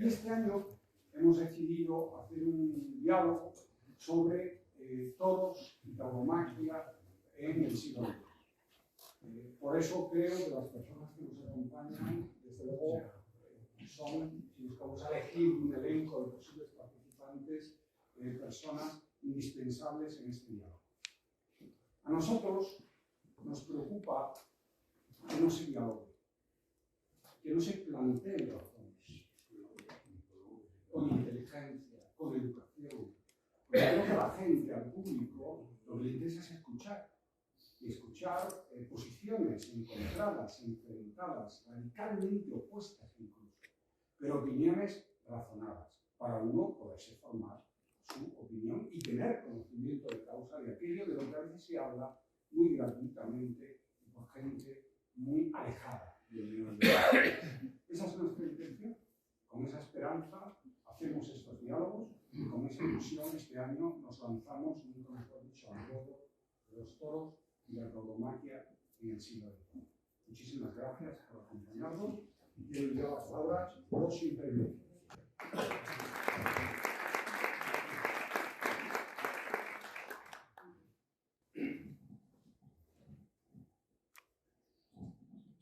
Y este año hemos decidido hacer un diálogo sobre toros y tauromaquia en el siglo XX. Por eso creo que las personas que nos acompañan, desde luego, son, si buscamos elegir un elenco de posibles participantes, personas indispensables en este diálogo. A nosotros nos preocupa que no se dialogue, que no se planteen razones, con inteligencia, con educación. Porque creo que a la gente, al público, lo que le interesa es escuchar. Y escuchar posiciones encontradas, enfrentadas, radicalmente opuestas incluso, pero opiniones razonadas, para uno poderse formar su opinión y tener conocimiento de causa de aquello de lo que a veces se habla muy gratuitamente y por gente muy alejada del medio ambiente. Esa es nuestra intención. Con esa esperanza hacemos estos diálogos y con esa ilusión este año nos lanzamos, nunca mejor dicho, al ruedo de los toros y la tauromaquia en el siglo XX. Muchísimas gracias por acompañarnos y quiero dar la palabra a los intervinientes.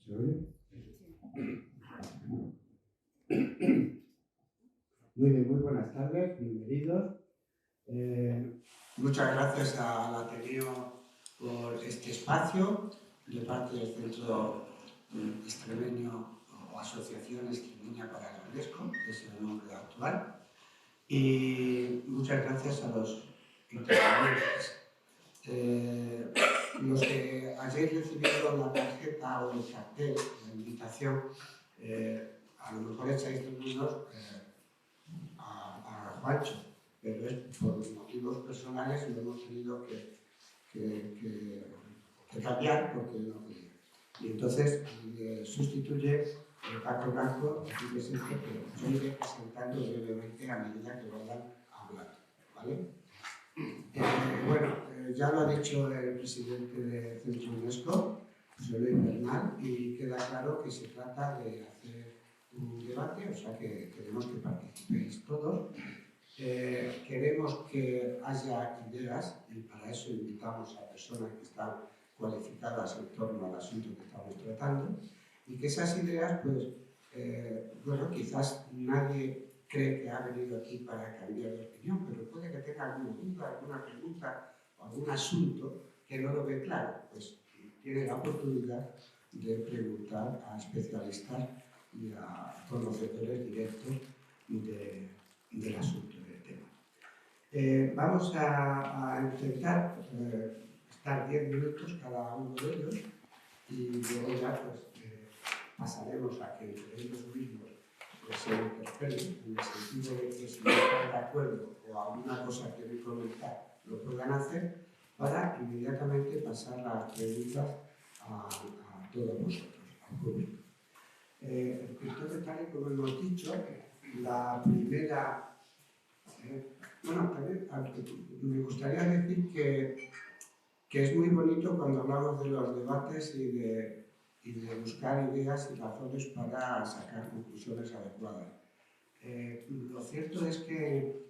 ¿Se oye? Muy bien, muy buenas tardes, bienvenidos. Muchas gracias al Ateneo por este espacio de parte del Centro Extremeño o Asociación Extremeña para la UNESCO, que es el nombre actual, y muchas gracias a los intervinientes. Los que hayáis recibido la tarjeta o el cartel, la invitación, a lo mejor echáis de menos a Juancho, pero es por motivos personales lo hemos tenido que cambiar porque no podía. Y entonces sustituye Paco Blanco, aquí presente, pero yo iré presentando brevemente a medida que vayan hablando, ¿vale? Ya lo ha dicho el presidente del Centro UNESCO, José Luis Bernal, y queda claro que se trata de hacer un debate, o sea que queremos que participéis todos. Queremos que haya ideas y para eso invitamos a personas que están cualificadas en torno al asunto que estamos tratando y que esas ideas, pues, quizás nadie cree que ha venido aquí para cambiar de opinión, pero puede que tenga alguna duda, alguna pregunta o algún asunto que no lo ve claro, pues tiene la oportunidad de preguntar a especialistas y a conocedores directos del asunto, del tema. Vamos a intentar estar 10 minutos cada uno de ellos y luego ya pues, pasaremos a que entre ellos mismos se interpelen en el sentido de que si no están de acuerdo o alguna cosa quieren comentar lo puedan hacer para inmediatamente pasar las preguntas a todos vosotros, al público. Entonces, tal y como hemos dicho, la primera... también me gustaría decir que es muy bonito cuando hablamos de los debates y de buscar ideas y razones para sacar conclusiones adecuadas. Lo cierto es que,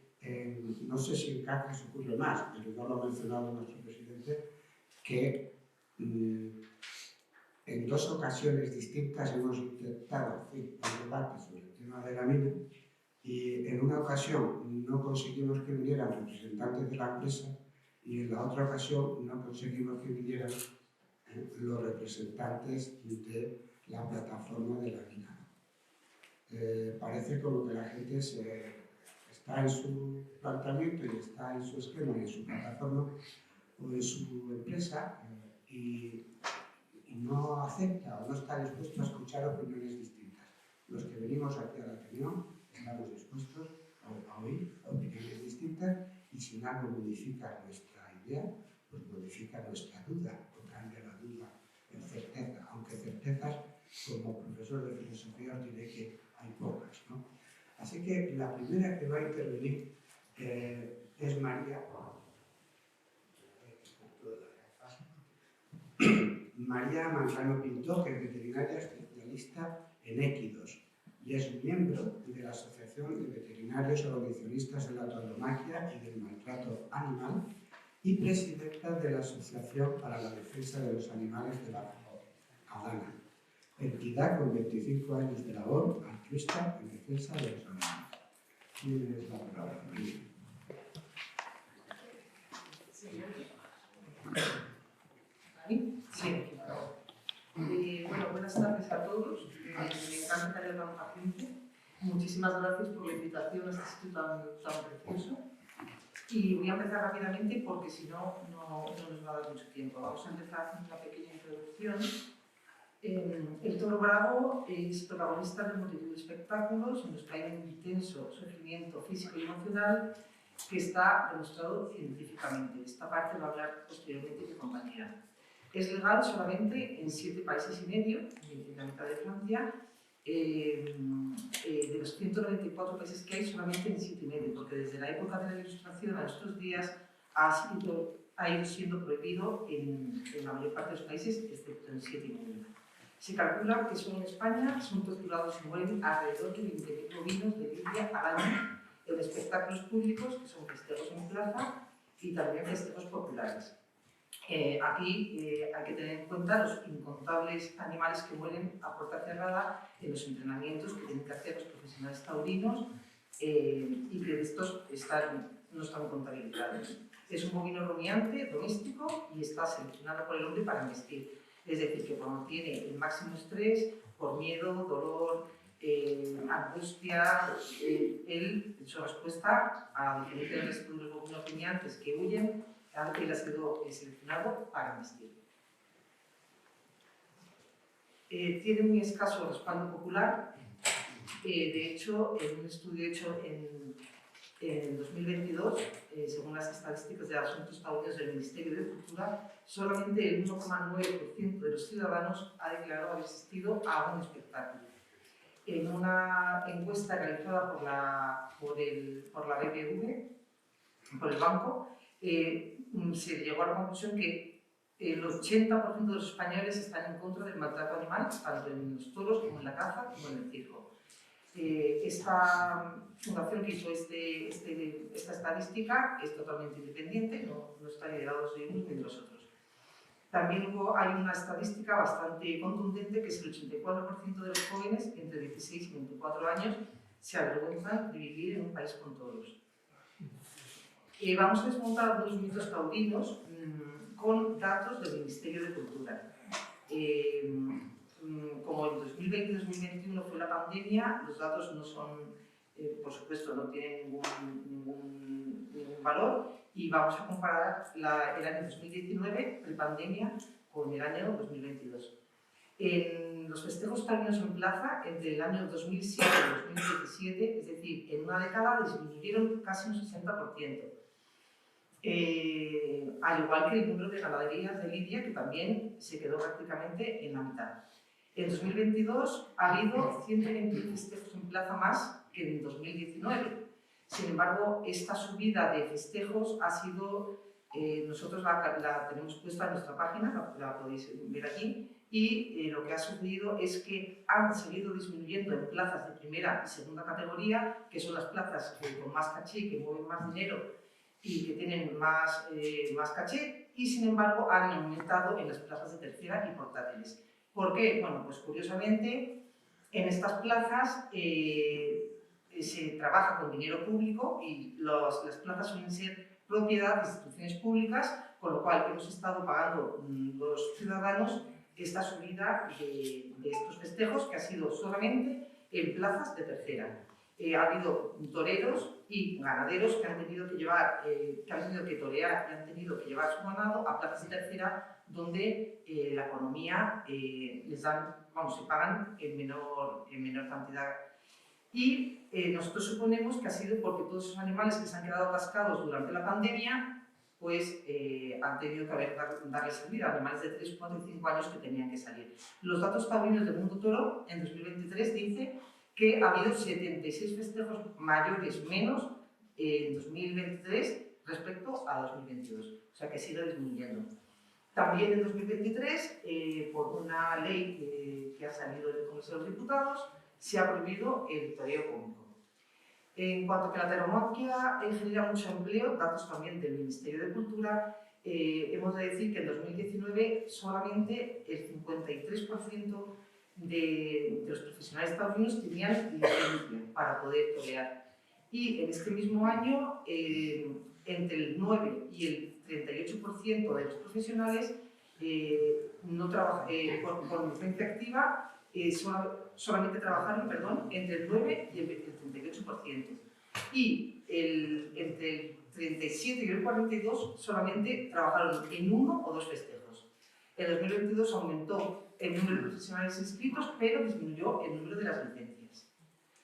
no sé si en Cáceres ocurre más, pero ya lo ha mencionado nuestro presidente, que en dos ocasiones distintas hemos intentado hacer un debate sobre el tema de la mina y en una ocasión no conseguimos que vinieran representantes de la empresa y en la otra ocasión no conseguimos que vinieran los representantes de la plataforma de la mina. Parece como que la gente está en su planteamiento y está en su esquema, en su plataforma o en su empresa y no acepta o no está dispuesto a escuchar opiniones distintas. Los que venimos aquí a la reunión estamos dispuestos a oír opiniones distintas y si algo modifica nuestra idea, pues modifica nuestra duda o cambia la duda en certeza, aunque certezas, como profesor de filosofía os diré que hay pocas, ¿no? Así que la primera que va a intervenir es María Manzano Pinto, que es veterinaria especialista en équidos y es miembro de la Asociación de Veterinarios Abolicionistas de la Tauromaquia y del Maltrato Animal y presidenta de la Asociación para la Defensa de los Animales de Badajoz, ADANA, entidad con 25 años de labor altruista en defensa de los animales. Tienes la palabra, María. Sí. Bueno, buenas tardes a todos. Me encanta que haya tanta gente. Muchísimas gracias por la invitación a este sitio tan precioso. Y voy a empezar rápidamente porque si no, no nos va a dar mucho tiempo. Vamos a empezar haciendo una pequeña introducción. El toro bravo es protagonista de multitud de espectáculos en los que hay un intenso sufrimiento físico y emocional que está demostrado científicamente. Esta parte va a hablar posteriormente mi compañera. Es legal solamente en 7 países y medio, en la mitad de Francia. De los 194 países que hay, solamente en 7 y medio, porque desde la época de la Ilustración a estos días ha ido siendo prohibido en la mayor parte de los países, excepto en 7 y medio. Se calcula que solo en España son torturados y mueren alrededor de 20.000 bovinos de lidia al año en espectáculos públicos, que son festejos en plaza y también festejos populares. Aquí hay que tener en cuenta los incontables animales que mueren a puerta cerrada en los entrenamientos que tienen que hacer los profesionales taurinos y que estos no están contabilizados. Es un bovino rumiante, doméstico, y está seleccionado por el hombre para embestir. Es decir, que cuando tiene el máximo estrés, por miedo, dolor, angustia, su respuesta, a diferencia del resto de los bovinos rumiantes que huyen, él ha sido seleccionado para embestir. Tiene muy escaso respaldo popular. De hecho, en un estudio hecho en 2022, según las estadísticas de asuntos taurinos del Ministerio de Cultura, solamente el 1,9% de los ciudadanos ha declarado haber asistido a un espectáculo. En una encuesta realizada por la BBV, por el banco, se llegó a la conclusión que el 80% de los españoles están en contra del maltrato animal, tanto en los toros como en la caza como en el circo. Esta fundación que hizo esta estadística es totalmente independiente, no está ni de lados de unos ni de los otros. También hay una estadística bastante contundente, que es el 84% de los jóvenes entre 16 y 24 años se avergüenzan de vivir en un país con toros. Vamos a desmontar dos mitos taurinos con datos del Ministerio de Cultura. Como en 2020 y 2021 fue la pandemia, los datos no son, por supuesto, no tienen ningún valor, y vamos a comparar el año 2019, pre-pandemia, con el año 2022. En los festejos taurinos en plaza, entre el año 2007 y 2017, es decir, en una década, disminuyeron casi un 60%. Al igual que el número de ganaderías de lidia, que también se quedó prácticamente en la mitad. En 2022 ha habido 121 festejos en plaza más que en 2019. Sin embargo, esta subida de festejos ha sido, nosotros la tenemos puesta en nuestra página, la podéis ver aquí, y lo que ha sucedido es que han seguido disminuyendo en plazas de primera y segunda categoría, que son las plazas con más caché, que mueven más dinero y que tienen más caché, y sin embargo han aumentado en las plazas de tercera y portátiles. ¿Por qué? Bueno, pues curiosamente en estas plazas se trabaja con dinero público y las plazas suelen ser propiedad de instituciones públicas, con lo cual hemos estado pagando los ciudadanos esta subida de estos festejos, que ha sido solamente en plazas de tercera. Ha habido toreros y ganaderos que han tenido que llevar, que han tenido que torear y han tenido que llevar su ganado a plazas de tercera, donde la economía les dan, vamos, se pagan en menor cantidad. Y nosotros suponemos que ha sido porque todos esos animales que se han quedado atascados durante la pandemia, pues han tenido que darle salida, animales de 3, 4 y 5 años que tenían que salir. Los datos taurinos del Mundo Toro en 2023 dice que ha habido 76 festejos mayores menos en 2023 respecto a 2022, o sea que sigue disminuyendo. También en 2023, por una ley que ha salido del Congreso de los Diputados, se ha prohibido el toreo público. En cuanto a que la tauromaquia genera mucho empleo, datos también del Ministerio de Cultura, hemos de decir que en 2019 solamente el 53% de los profesionales taurinos tenían licencia para poder torear. Y en este mismo año, entre el 9 y el 38% de los profesionales con licencia activa solamente trabajaron entre el 9 y el 38%. Y entre el 37 y el 42 solamente trabajaron en 1 o 2 festejos. En 2022 aumentó el número de profesionales inscritos, pero disminuyó el número de las licencias,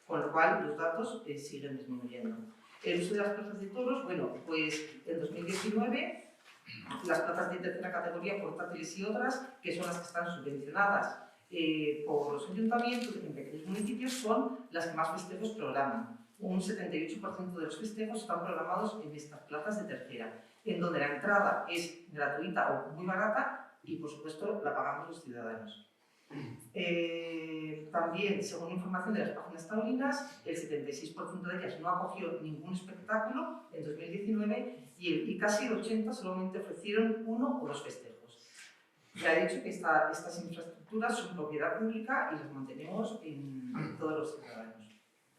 con lo cual los datos siguen disminuyendo. El uso de las plazas de toros, bueno, pues en 2019 las plazas de tercera categoría, portátiles y otras, que son las que están subvencionadas por los ayuntamientos en pequeños municipios, son las que más festejos programan. Un 78% de los festejos están programados en estas plazas de tercera, en donde la entrada es gratuita o muy barata y, por supuesto, la pagamos los ciudadanos. También, según información de las páginas taurinas, el 76% de ellas no acogió ningún espectáculo en 2019 y casi el 80% solamente ofrecieron 1 o 2 festejos. Ya he dicho que estas infraestructuras son propiedad pública y las mantenemos en todos los ciudadanos.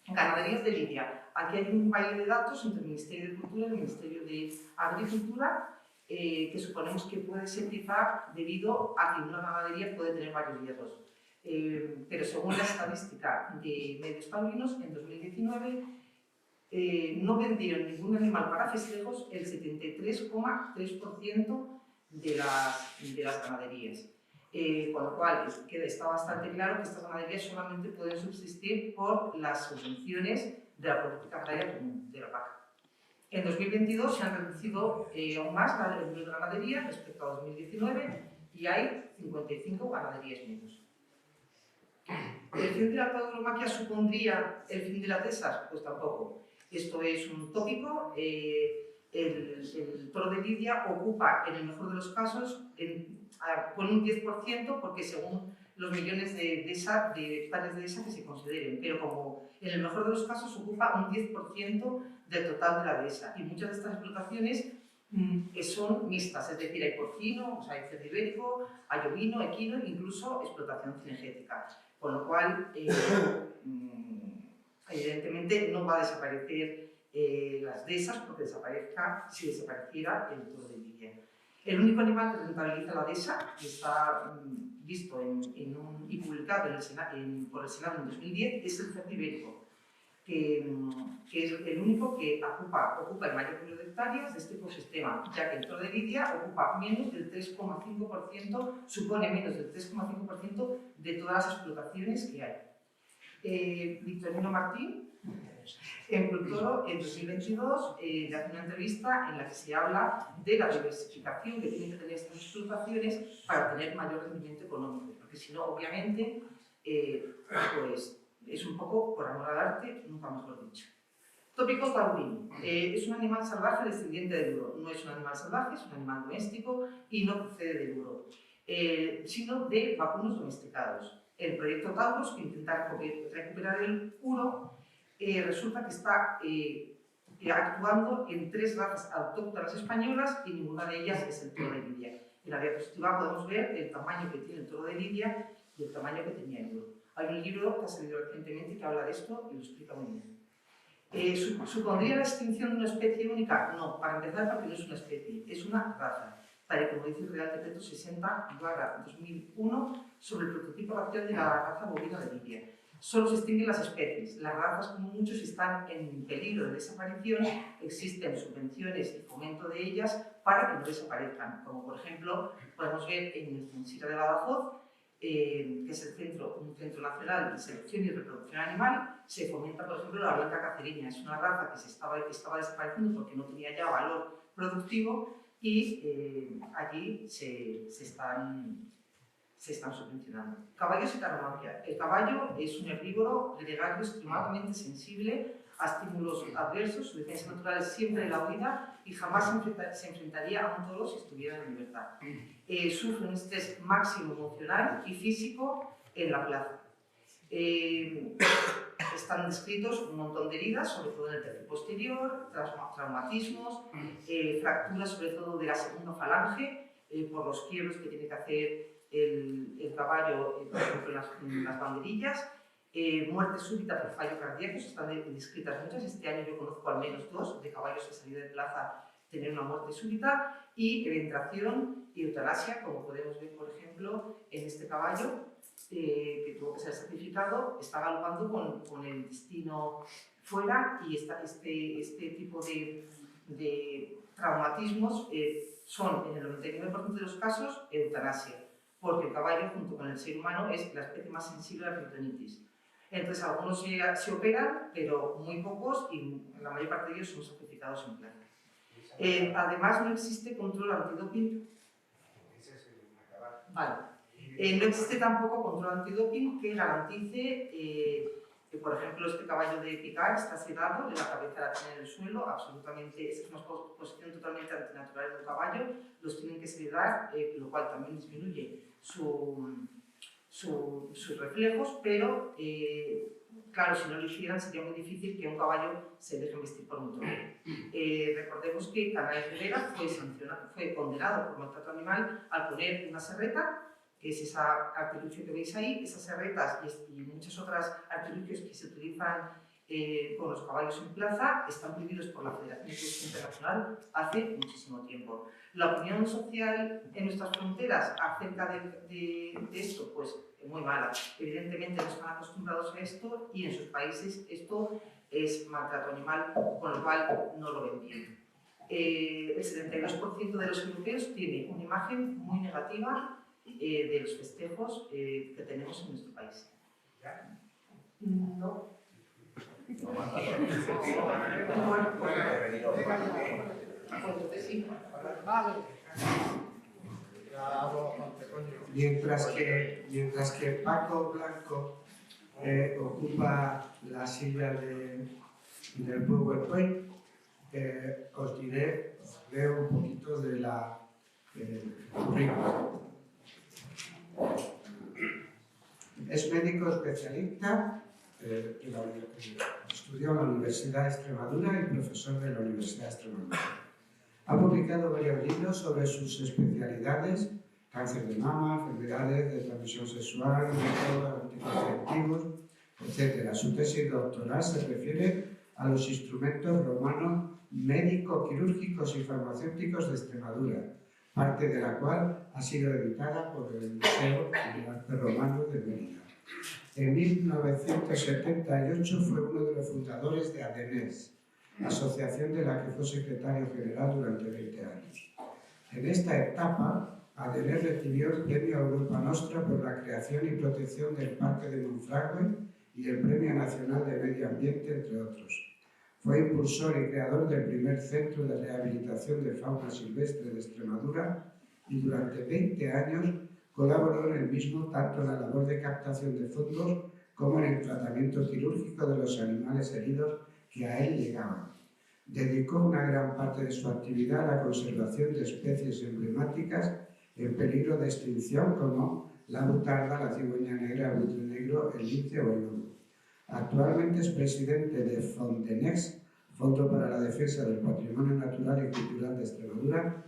Ganaderías de lidia. Aquí hay un baile de datos entre el Ministerio de Cultura y el Ministerio de Agricultura, que suponemos que puede ser quizá debido a que una ganadería puede tener varios hierros. Pero según la estadística de medios taurinos, en 2019 no vendieron ningún animal para festejos el 73,3% de las ganaderías. Con lo cual está bastante claro que estas ganaderías solamente pueden subsistir por las subvenciones de la política agraria común, de la PAC. En 2022 se han reducido aún más el número de ganaderías respecto a 2019 y hay 55 ganaderías menos. ¿El fin de la tauromaquia supondría el fin de las dehesas? Pues tampoco. Esto es un tópico. El toro de lidia ocupa, en el mejor de los casos, con un 10%, porque según los millones de hectáreas de dehesa que se consideren, pero como en el mejor de los casos ocupa un 10% del total de la dehesa. Y muchas de estas explotaciones son mixtas, es decir, hay porcino, o sea, hay cerdo ibérico, hay ovino, equino, incluso explotación cinegética. Con lo cual, evidentemente, no va a desaparecer las dehesas porque si desapareciera el toro de lidia. El único animal que rentabiliza la dehesa, que está visto y publicado por el Senado en 2010, es el cerdo ibérico, que es el único que ocupa el mayor número de hectáreas de este ecosistema, ya que el toro de lidia ocupa menos del 3,5%, supone menos del 3,5% de todas las explotaciones que hay. Victorino Martín, en Protoro, en 2022, le hace una entrevista en la que se habla de la diversificación que tienen que tener estas explotaciones para tener mayor rendimiento económico, porque si no, obviamente, pues es un poco por amor al arte, nunca mejor dicho. Tópico taurino. Es un animal salvaje descendiente del uro. No es un animal salvaje, es un animal doméstico y no procede del uro, sino de vacunos domesticados. El proyecto Tauros, que intenta recuperar el uro, resulta que está actuando en 3 razas autóctonas españolas y ninguna de ellas es el toro de lidia. En la diapositiva podemos ver el tamaño que tiene el toro de lidia y el tamaño que tenía el oro. Hay un libro que ha salido recientemente que habla de esto y lo explica muy bien. ¿Supondría la extinción de una especie única? No, para empezar, porque no es una especie, es una raza, tal y como dice el Real Decreto 60/2001 sobre el prototipo racial de la raza bovina de lidia. Solo se extinguen las especies. Las razas, como muchos, están en peligro de desaparición. Existen subvenciones y fomento de ellas para que no desaparezcan. Como por ejemplo, podemos ver en el Censira de Badajoz, que es un centro nacional de selección y reproducción animal, se fomenta, por ejemplo, la blanca cacereña. Es una raza que estaba desapareciendo porque no tenía ya valor productivo y allí se están subvencionando. Caballos y tauromaquia. El caballo es un herbívoro gregario extremadamente sensible a estímulos adversos. Su defensa natural es siempre la huida y jamás se enfrentaría a un toro si estuviera en libertad. Sufre un estrés máximo emocional y físico en la plaza. Están descritos un montón de heridas, sobre todo en el tercio posterior, traumatismos, fracturas sobre todo de la segunda falange, por los quiebros que tiene que hacer el caballo, por ejemplo, en las banderillas. Muerte súbita por fallo cardíaco, están descritas muchas. Este año yo conozco al menos 2 de caballos que salida de plaza tener una muerte súbita, y eventración y eutanasia, como podemos ver, por ejemplo, en este caballo que tuvo que ser sacrificado. Está galopando con el intestino fuera, y este tipo de traumatismos son, en el 99% de los casos, eutanasia, porque el caballo, junto con el ser humano, es la especie más sensible a la peritonitis. Entonces, algunos se operan, pero muy pocos, y la mayor parte de ellos son sacrificados en plaza. Además, no existe control antidoping. Vale. No existe tampoco control antidoping que garantice que, por ejemplo, este caballo de picar está sedado, la cabeza la tiene en el suelo, absolutamente, esa es una posición totalmente antinatural de un caballo, los tienen que sedar, lo cual también disminuye sus reflejos, pero claro, si no lo hicieran sería muy difícil que un caballo se deje vestir por un toro. Recordemos que Canales Rivera fue condenado por maltrato animal al poner una serreta, que es ese artilugio que veis ahí. Esas serretas y muchos otros artilugios que se utilizan con los caballos en plaza están prohibidos por la Federación Equestre Internacional hace muchísimo tiempo. La opinión social en nuestras fronteras acerca de esto, pues muy mala. Evidentemente no están acostumbrados a esto, y en sus países esto es maltrato animal, con lo cual no lo ven bien. El 72% de los europeos tiene una imagen muy negativa de los festejos que tenemos en nuestro país. No. Mientras que Paco Blanco ocupa la silla del PowerPoint, os leo un poquito de la currícula. Es médico especialista, estudió en la Universidad de Extremadura y profesor de la Universidad de Extremadura. Ha publicado varios libros sobre sus especialidades: cáncer de mama, enfermedades de transmisión sexual, métodos anticonceptivos, etc. Su tesis doctoral se refiere a los instrumentos romanos médico-quirúrgicos y farmacéuticos de Extremadura, parte de la cual ha sido editada por el Museo de Arte Romano de Mérida. En 1978 fue uno de los fundadores de ADENES, asociación de la que fue secretario general durante 20 años. En esta etapa, ADENES recibió el Premio Europa Nostra por la creación y protección del Parque de Monfragüe y el Premio Nacional de Medio Ambiente, entre otros. Fue impulsor y creador del primer centro de rehabilitación de fauna silvestre de Extremadura, y durante 20 años colaboró en el mismo tanto en la labor de captación de fondos como en el tratamiento quirúrgico de los animales heridos que a él llegaban. Dedicó una gran parte de su actividad a la conservación de especies emblemáticas en peligro de extinción, como la butarda, la cigüeña negra, el buitre negro, el lince o el lobo. Actualmente es presidente de Fondenex, Fondo para la Defensa del Patrimonio Natural y Cultural de Extremadura,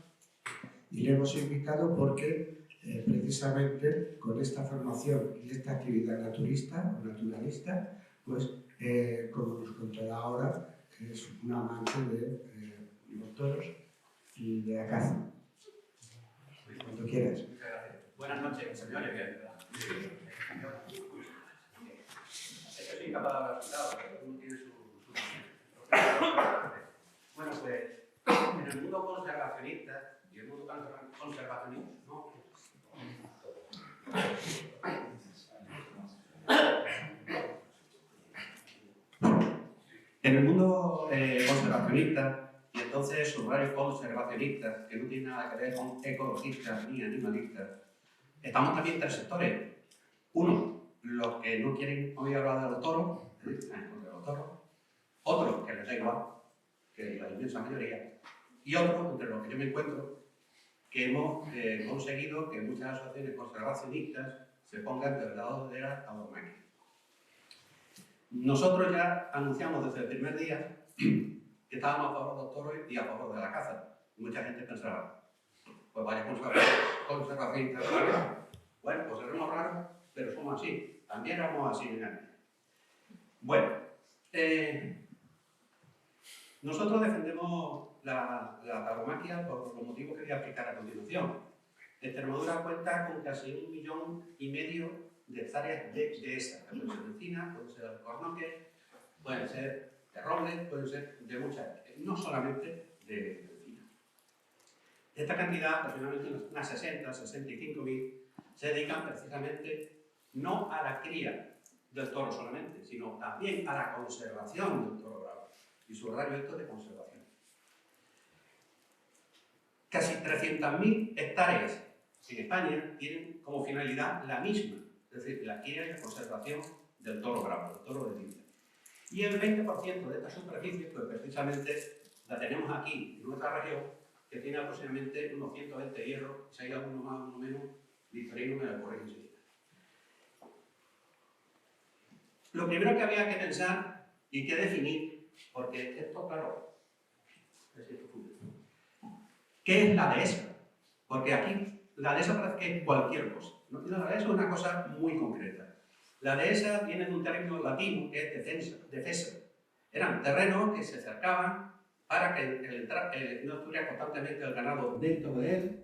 y le hemos invitado porque precisamente con esta formación y esta actividad naturista o naturalista, pues como nos contará ahora, es un amante de los toros y de la caza. Cuando quieras. Muchas gracias. Buenas noches, señores. Es que soy incapaz de hablar sentado, pero uno tiene su Bueno, pues en el mundo conservacionista y el mundo conservacionista, ¿no? En el mundo conservacionista, y entonces subrayo conservacionistas, que no tiene nada que ver con ecologistas ni animalistas, estamos también tres sectores. Uno, los que no quieren oír hablar de los toros, otros que les da igual, que es la inmensa mayoría, y otros, entre los que yo me encuentro, que hemos conseguido que muchas asociaciones conservacionistas se pongan del lado de la tauromaquia. Nosotros ya anunciamos desde el primer día que estábamos a favor de los toros y a favor de la caza. Mucha gente pensaba, pues vaya conservacionistas. Bueno, pues seremos raros, pero somos así. También éramos así en Galicia. Bueno, nosotros defendemos la tauromaquia por los motivos que voy a explicar a continuación. Extremadura cuenta con casi 1,5 millones de hectáreas de dehesa. Pueden ser de encina, pueden ser de alcornoque, pueden ser de roble, pueden ser de muchas, no solamente de encina. Esta cantidad, aproximadamente unas 60-65.000, se dedican precisamente no a la cría del toro solamente, sino también a la conservación del toro bravo. Y subrayo esto de conservación. Casi 300.000 hectáreas en España tienen como finalidad la misma, es decir, la cría y la conservación del toro bravo, del toro de lidia. Y el 20% de esta superficie, pues precisamente la tenemos aquí, en nuestra región, que tiene aproximadamente unos 120 hierros, si hay alguno más o uno menos, Victorino me lo corrige enseguida. Lo primero que había que pensar y que definir, porque esto, claro, ¿qué es la dehesa? Porque aquí la dehesa parece que es cualquier cosa. ¿No? La dehesa es una cosa muy concreta. La dehesa viene de un término latino que es defesa. Eran terrenos que se cercaban para que no estuviera constantemente el ganado dentro de él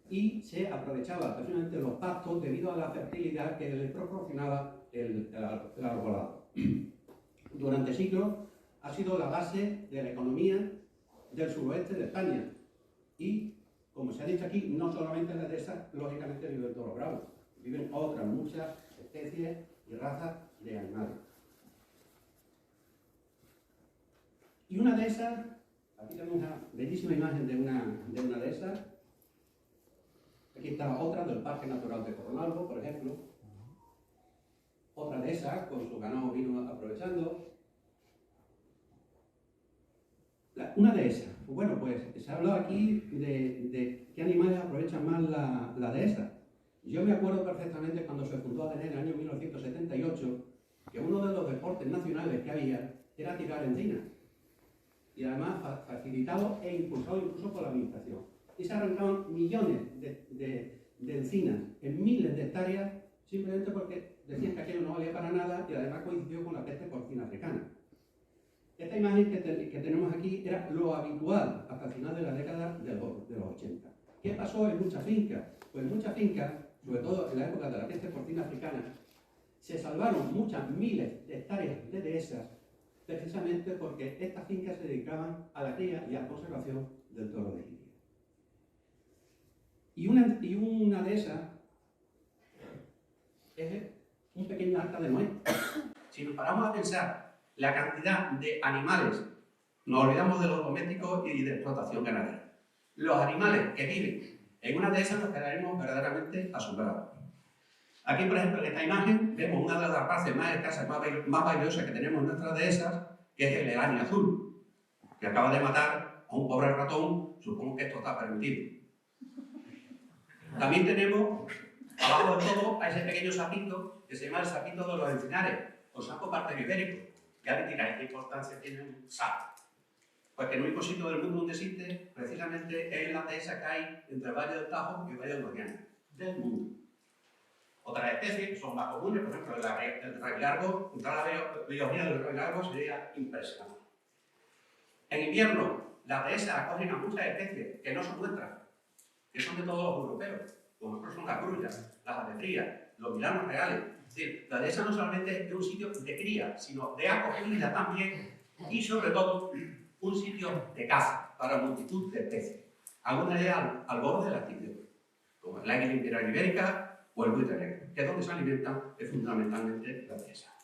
y se aprovechaba precisamente los pastos debido a la fertilidad que le proporcionaba el arbolado. Durante siglos ha sido la base de la economía del suroeste de España y, como se ha dicho aquí, no solamente en la dehesa, lógicamente vive el toro bravo, viven otras muchas especies y razas de animales. Y una de esas, aquí tenemos una bellísima imagen de una de esas. Aquí está otra del Parque Natural de Coronalbo, por ejemplo. Otra de esas, con su ganado vino aprovechando. Una de esas, bueno, pues se ha hablado aquí de qué animales aprovechan más la dehesa. Yo me acuerdo perfectamente cuando se fundó ADN en el año 1978, que uno de los deportes nacionales que había era tirar encina. Y además facilitado e impulsado incluso por la administración. Y se arrancaban millones de encinas en miles de hectáreas simplemente porque decían que aquello no valía para nada y además coincidió con la peste porcina africana. Esta imagen que tenemos aquí era lo habitual hasta el final de la década de los 80. ¿Qué pasó en muchas fincas? Pues en muchas fincas, sobre todo en la época de la peste porcina africana, se salvaron muchas miles de hectáreas de dehesas precisamente porque estas fincas se dedicaban a la cría y a la conservación del toro de lidia. Y una de esas es un pequeño arca de Noé. Si nos paramos a pensar la cantidad de animales, nos olvidamos de los domésticos y de explotación ganadera. Los animales que viven en una de esas nos quedaremos verdaderamente asombrados. Aquí, por ejemplo, en esta imagen, vemos una de las rapaces más escasas, más valiosas que tenemos en nuestra dehesas, que es el legaño azul, que acaba de matar a un pobre ratón. Supongo que esto está permitido. También tenemos, abajo de todo, a ese pequeño sapito, que se llama el sapito de los encinares, o sapo parterio ibérico. Ya le diráis qué importancia tiene un sapo. Pues que el único sitio del mundo donde existe, precisamente, es en la dehesa que hay entre el Valle del Tajo y el Valle del Guadiana, del mundo. Otras especies son más comunes, por ejemplo, el rabilargo, entrar a la biología del rabilargo sería impresionante. En invierno, las dehesas acogen a muchas especies que no son nuestras, que son de todos los europeos, como ejemplo son las grullas, las avefrías, los milanos reales. Es decir, la dehesa no solamente es un sitio de cría, sino de acogida también y, sobre todo, un sitio de caza para multitud de especies. Algunas ya al borde de la extinción, como el águila imperial ibérica o el buitre negro, que es donde se alimentan fundamentalmente la dehesa.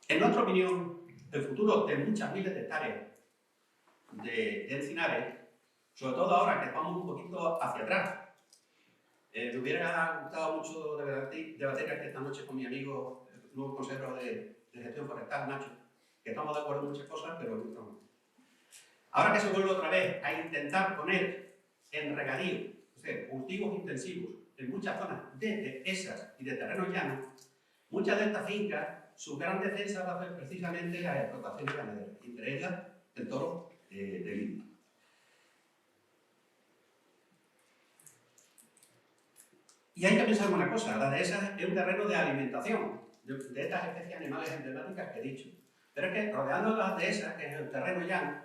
En nuestra opinión, el futuro de muchas miles de hectáreas de encinares, sobre todo ahora que estamos un poquito hacia atrás, me hubiera gustado mucho debatir aquí esta noche con mi amigo, el nuevo consejero de gestión forestal, Nacho, que estamos de acuerdo en muchas cosas, pero no. Ahora que se vuelve otra vez a intentar poner en regadío, o hacer cultivos intensivos en muchas zonas de dehesas y de terrenos llanos, muchas de estas fincas, su gran defensa va a ser precisamente las explotaciones ganaderas, entre ellas el toro de Lidia. Y hay que pensar una cosa, la dehesa es un terreno de alimentación de estas especies animales emblemáticas que he dicho. Pero es que rodeando las dehesas, que es el terreno llano,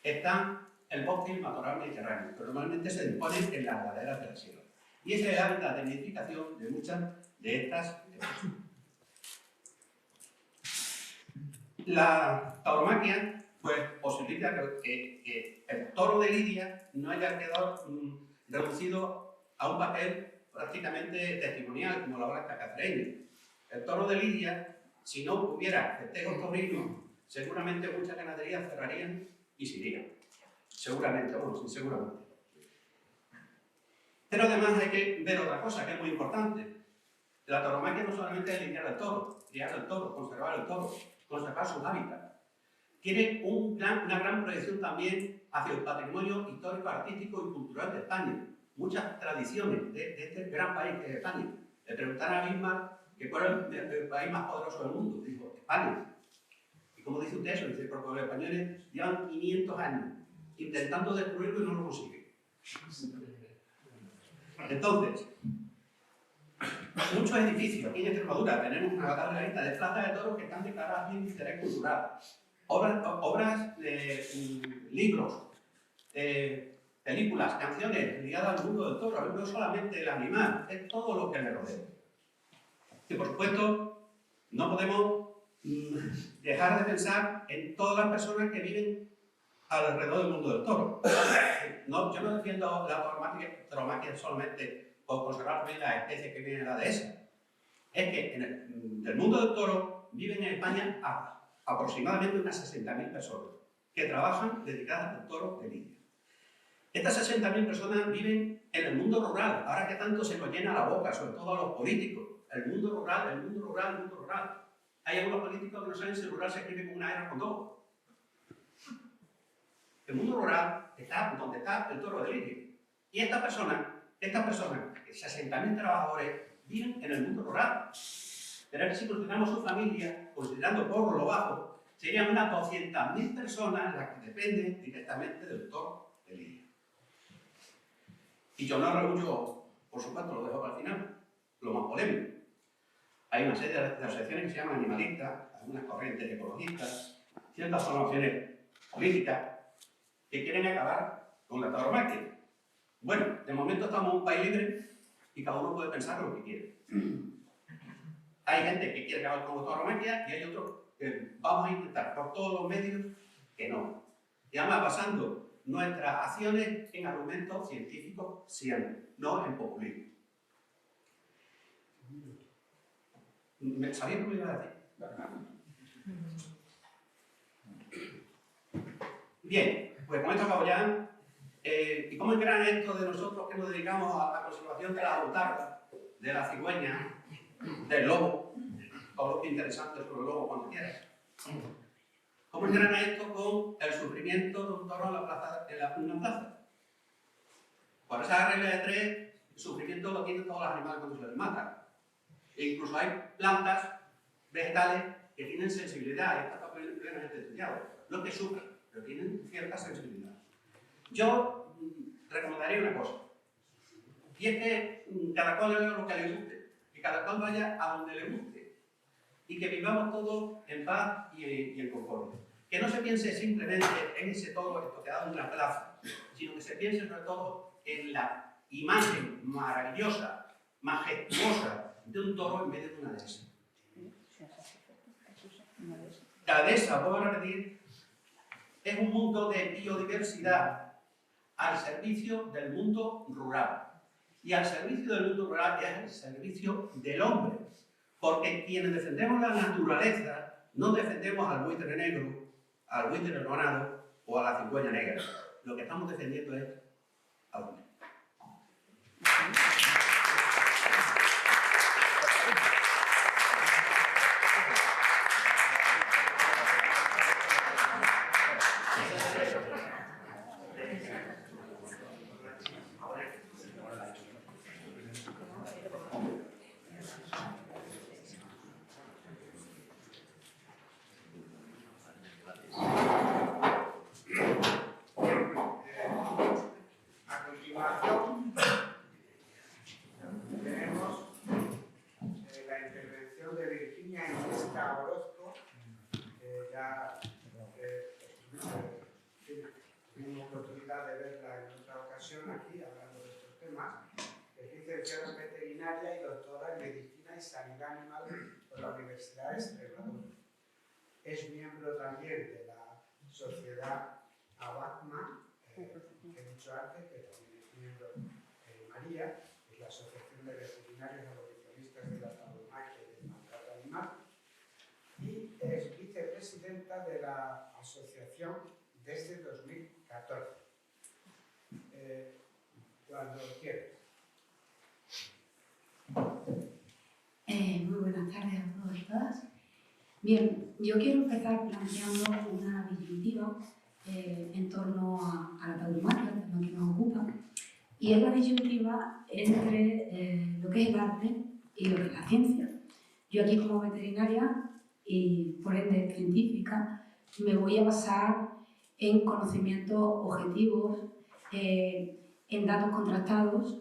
están el bosque y el matorral mediterráneo, que normalmente se disponen en las laderas de la sierra. Y ese es el hábitat de nidificación de muchas de estas especies. La tauromaquia pues, posibilita que el toro de Lidia no haya quedado reducido a un papel prácticamente testimonial, como la blanca cacereña. El toro de Lidia, si no hubiera festejos taurinos, seguramente muchas ganaderías cerrarían y se irían. Seguramente, bueno, sí, seguramente. Pero además hay que ver otra cosa que es muy importante. La tauromaquia no solamente es lidiar el toro, criar el toro, conservar el toro, conservar sus hábitats. Tiene una gran proyección también hacia el patrimonio histórico, artístico y cultural de España. Muchas tradiciones de este gran país que es España. Le preguntaron a Bismarck que cuál es el país más poderoso del mundo. Dijo, España. ¿Y cómo dice usted eso? Dice, porque los españoles llevan 500 años intentando destruirlo y no lo consiguen. Entonces, muchos edificios aquí en Extremadura, tenemos una larga lista de plazas de toros que están declaradas bien de interés cultural. Obras de libros, películas, canciones ligadas al mundo del toro, no solamente el animal, es todo lo que le rodea. Y por supuesto, no podemos dejar de pensar en todas las personas que viven alrededor del mundo del toro. No, yo no defiendo la tauromaquia solamente por conservar también las especies que vienen en la dehesa. Es que del mundo del toro viven en España aproximadamente unas 60.000 personas que trabajan dedicadas al toro de Lidia. Estas 60.000 personas viven en el mundo rural, ahora que tanto se nos llena la boca, sobre todo a los políticos. El mundo rural, el mundo rural, el mundo rural. Hay algunos políticos que no saben si el rural se escribe con una R o con dos. El mundo rural está donde está el toro de Lidia. Y estas personas, 60.000 trabajadores, viven en el mundo rural. Pero es que si consideramos su familia, considerando por lo bajo, serían unas 200.000 personas las que dependen directamente del toro de Lidia. Y yo no rehuyo, por supuesto, lo dejo para el final, lo más polémico. Hay una serie de asociaciones que se llaman animalistas, algunas corrientes ecologistas, ciertas formaciones políticas que quieren acabar con la tauromaquia. Bueno, de momento estamos en un país libre y cada uno puede pensar lo que quiere. Hay gente que quiere acabar con la tauromaquia y hay otros que vamos a intentar por todos los medios que no. Y además basando nuestras acciones en argumentos científicos siempre, no en populismo. ¿Sabéis lo que iba a decir? Bien, pues con esto acabo ya. ¿Y cómo encaran esto de nosotros que nos dedicamos a la conservación de la botarga, de la cigüeña, del lobo? Todo lo que es interesante sobre el lobo cuando quieras. ¿Cómo encaran esto con el sufrimiento de un toro en una plaza? Por esa regla de 3, el sufrimiento lo tienen todos los animales cuando se les mata. E incluso hay plantas vegetales que tienen sensibilidad, y está plenamente estudiado. Los que sufren, pero tienen cierta sensibilidad. Yo recomendaría una cosa, y es que cada cual haga lo que le guste, que cada cual vaya a donde le guste, y que vivamos todos en paz y en concordia. Que no se piense simplemente en ese toro estoqueado en una plaza, sino que se piense sobre todo en la imagen maravillosa, majestuosa de un toro en medio de una dehesa. La dehesa, vuelvo a repetir, es un mundo de biodiversidad al servicio del mundo rural. Y al servicio del mundo rural es al servicio del hombre. Porque quienes defendemos la naturaleza no defendemos al buitre negro, al buitre hermanado o a la cigüeña negra. Lo que estamos defendiendo es al hombre. asociación de Virginia Iniesta Orozco, ya tuvimos oportunidad de verla en otra ocasión aquí, hablando de estos temas. Es licenciada en veterinaria y doctora en medicina y sanidad animal por la Universidad de Extremadura. Es miembro también de la sociedad ABACMA, que he dicho antes, que también es miembro de María, es la Asociación de Veterinarios Abolicionistas de la Tauromaquia y del Maltrato Animal, y es vicepresidenta de la asociación desde 2014. Cuando quieras. Muy buenas tardes a todos y todas. Bien, yo quiero empezar planteando una disyuntiva en torno a la tauromaquia, el tema que nos ocupa, y es la disyuntiva entre lo que es el arte y lo que es la ciencia. Yo aquí como veterinaria y por ende científica me voy a basar en conocimientos objetivos, en datos contrastados,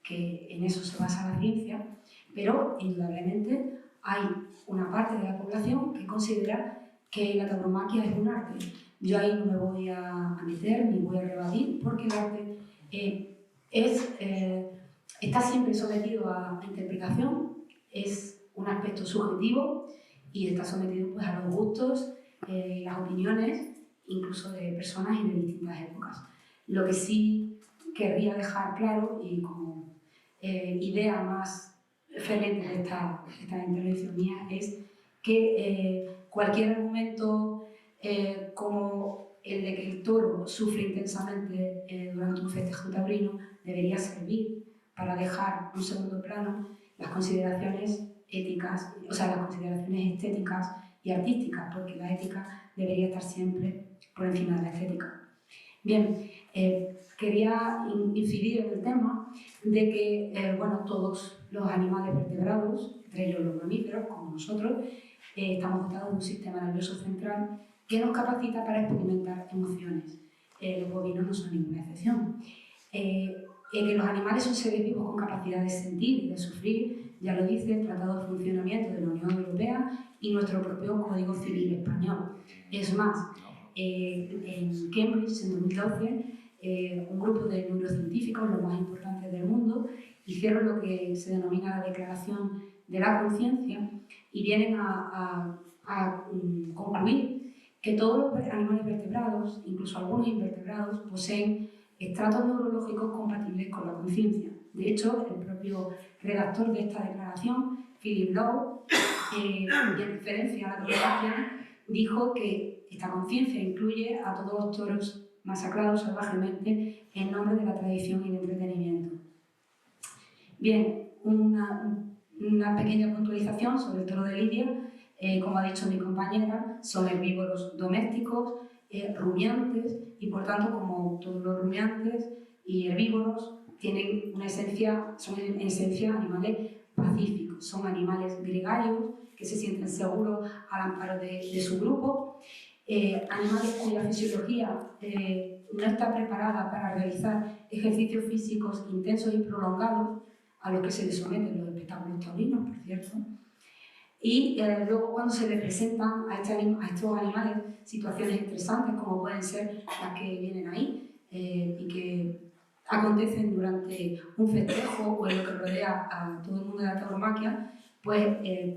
que en eso se basa la ciencia, pero indudablemente hay una parte de la población que considera que la tauromaquia es un arte. Yo ahí no me voy a meter ni voy a rebatir, porque el arte está siempre sometido a interpretación, es un aspecto subjetivo y está sometido pues, a los gustos y las opiniones, incluso de personas y de distintas épocas. Lo que sí querría dejar claro, y como idea más referente de esta intervención mía, es que cualquier argumento como el de que el toro sufre intensamente durante un festejo taurino debería servir para dejar en un segundo plano las consideraciones éticas, o sea, las consideraciones estéticas y artísticas, porque la ética debería estar siempre por encima de la estética. Bien, quería incidir en el tema de que, bueno, todos los animales vertebrados, entre ellos los mamíferos, como nosotros, estamos dotados de un sistema nervioso central que nos capacita para experimentar emociones. Los bovinos no son ninguna excepción. Que los animales son seres vivos con capacidad de sentir y de sufrir, ya lo dice el Tratado de Funcionamiento de la Unión Europea y nuestro propio Código Civil Español. Es más, en Cambridge, en 2012, un grupo de neurocientíficos, los más importantes del mundo, hicieron lo que se denomina la Declaración de la Conciencia y vienen a concluir que todos los animales vertebrados, incluso algunos invertebrados, poseen estratos neurológicos compatibles con la conciencia. De hecho, el propio redactor de esta declaración, Philip Lowe, y en referencia a la tauromaquia, dijo que esta conciencia incluye a todos los toros masacrados salvajemente en nombre de la tradición y el entretenimiento. Bien, una pequeña puntualización sobre el toro de Lidia. Como ha dicho mi compañera, son herbívoros domésticos, rumiantes, y por tanto, como todos los rumiantes y herbívoros, tienen una esencia, son en esencia animales pacíficos, son animales gregarios que se sienten seguros al amparo de su grupo, animales cuya fisiología no está preparada para realizar ejercicios físicos intensos y prolongados, a los que se les someten los espectáculos taurinos, por cierto. Y luego, cuando se les presentan a estos animales situaciones estresantes, como pueden ser las que vienen ahí y que acontecen durante un festejo o en lo que rodea a todo el mundo de la tauromaquia, pues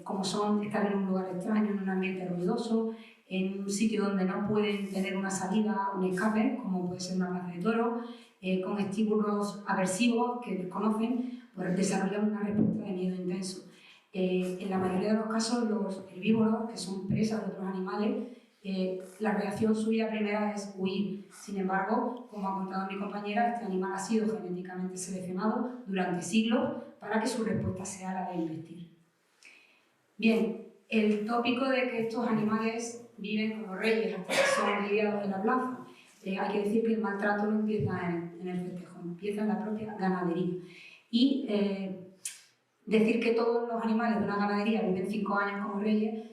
como son estar en un lugar extraño, en un ambiente ruidoso, en un sitio donde no pueden tener una salida, un escape, como puede ser una plaza de toros, con estímulos aversivos que desconocen, pues desarrollan una respuesta de miedo intenso. En la mayoría de los casos, los herbívoros, que son presas de otros animales, la reacción suya primera es huir. Sin embargo, como ha contado mi compañera, este animal ha sido genéticamente seleccionado durante siglos para que su respuesta sea la de investir. Bien, el tópico de que estos animales viven como reyes hasta que son lidiados en la plaza. Hay que decir que el maltrato no empieza en el festejo, empieza en la propia ganadería. Y decir que todos los animales de una ganadería viven 5 años como reyes,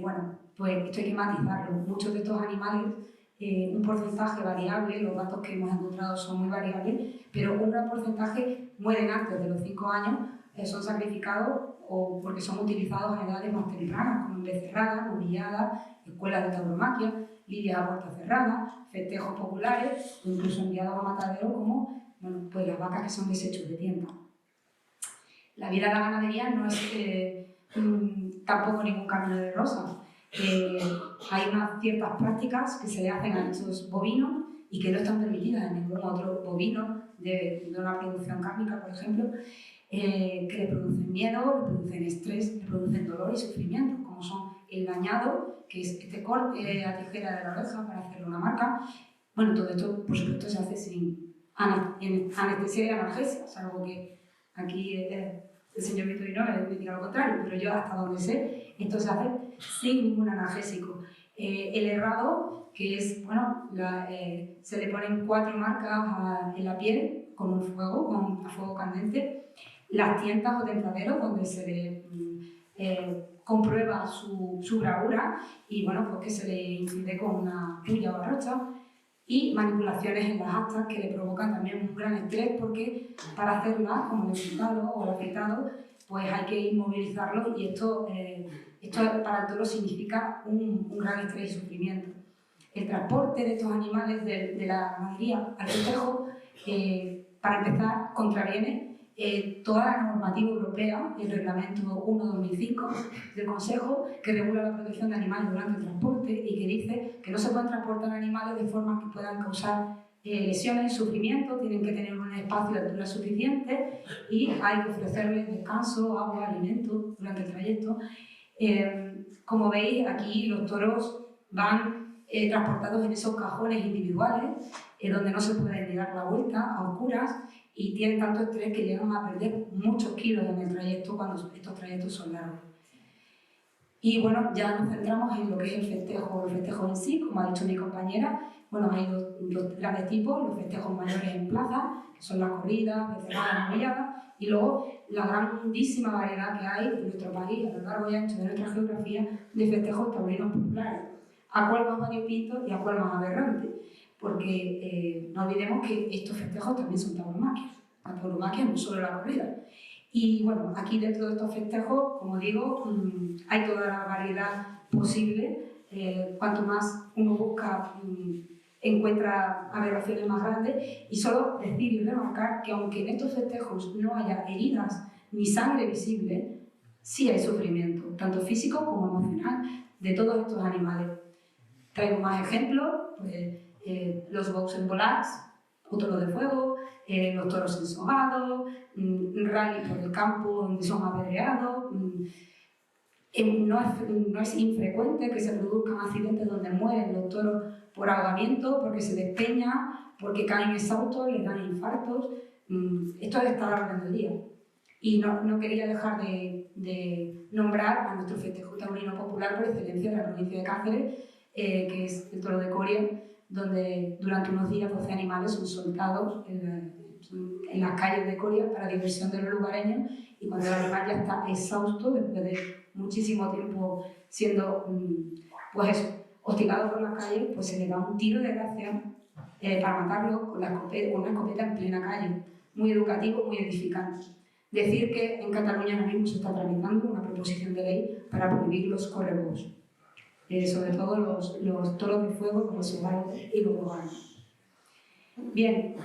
bueno, pues esto hay que matizarlo. Muchos de estos animales, un porcentaje variable, los datos que hemos encontrado son muy variables, pero un gran porcentaje mueren antes de los 5 años son sacrificados o porque son utilizados a edades más tempranas, como en becerradas, novilladas, escuelas de tauromaquia, lidias a puerta cerrada, festejos populares o incluso enviados a matadero como pues las vacas que son desechos de tienda. La vida de la ganadería no es tampoco ningún camino de rosas. Hay unas ciertas prácticas que se le hacen a estos bovinos y que no están permitidas en ningún otro bovino de una producción cárnica, por ejemplo, que le producen miedo, le producen estrés, le producen dolor y sufrimiento, como son el dañado, que es este corte a tijera de la oreja para hacerle una marca. Bueno, todo esto, por supuesto, se hace sin anestesia y analgesia, salvo que aquí el señor Vitorino me diga lo contrario, pero yo hasta donde sé, esto se hace sin ningún analgésico. El herrado, que es, bueno, se le ponen 4 marcas en la piel con un fuego, a fuego candente, las tientas o tentaderos donde se le comprueba su bravura y, bueno, pues que se le incide con una puya o brocha, y manipulaciones en las astas que le provocan también un gran estrés porque para hacerlas, como el pintado o el afeitado, pues hay que inmovilizarlo y esto para el toro significa un gran estrés y sufrimiento. El transporte de estos animales de la ganadería al festejo, para empezar, contraviene toda la normativa europea, el reglamento 1/2005 del Consejo, que regula la protección de animales durante el transporte y que dice que no se pueden transportar animales de forma que puedan causar lesiones, sufrimiento, tienen que tener un espacio de altura suficiente y hay que ofrecerles descanso, agua, alimento durante el trayecto. Como veis, aquí los toros van transportados en esos cajones individuales donde no se puede ni dar la vuelta a oscuras y tienen tanto estrés que llegan a perder muchos kilos en el trayecto cuando estos trayectos son largos. Y bueno, ya nos centramos en lo que es el festejo en sí, como ha dicho mi compañera. Bueno, hay dos grandes tipos, los festejos mayores en plaza, que son las corridas, becerradas, novilladas, y luego la grandísima variedad que hay en nuestro país, a lo largo y ancho de nuestra geografía, de festejos taurinos populares. A cuál más variopinto y a cuál más aberrante, porque no olvidemos que estos festejos también son tauromaquias. La tauromaquia no solo la corrida. Y bueno, aquí dentro de estos festejos, como digo, hay toda la variedad posible. Cuanto más uno busca, encuentra aberraciones más grandes. Y solo decir y remarcar que aunque en estos festejos no haya heridas ni sangre visible, sí hay sufrimiento, tanto físico como emocional, de todos estos animales. Traigo más ejemplos, pues, los boxing blacks, o toros de fuego, los toros ensogados, rally por el campo donde son apedreados. No es infrecuente que se produzcan accidentes donde mueren los toros por ahogamiento, porque se despeñan, porque caen exhaustos, les dan infartos. Esto es estar a la orden del día. Y no quería dejar de nombrar a nuestro festejo taurino popular por excelencia de la provincia de Cáceres, que es el toro de Coria, donde durante unos días 12 animales son soltados en las calles de Coria para diversión de los lugareños, y cuando el animal ya está exhausto, después de muchísimo tiempo siendo pues eso, hostigado por las calles, pues se le da un tiro de gracia para matarlo con una escopeta en plena calle. Muy educativo, muy edificante. Decir que en Cataluña ahora mismo se está tramitando una proposición de ley para prohibir los correbous. Sobre todo los toros de fuego, como los ovalos y los boganos. Bien,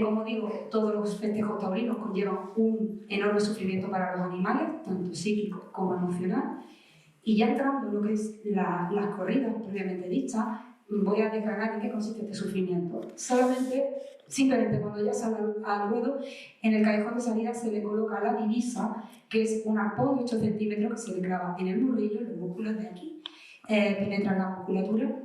como digo, todos los festejos taurinos conllevan un enorme sufrimiento para los animales, tanto psíquico como emocional. Y ya entrando en lo que es las corridas previamente dichas, voy a desgranar en qué consiste este sufrimiento. Simplemente cuando ya sale al ruedo, en el callejón de salida se le coloca la divisa, que es un arpón de 8 centímetros que se le clava en el morrillo, en los músculos de aquí, penetra la musculatura,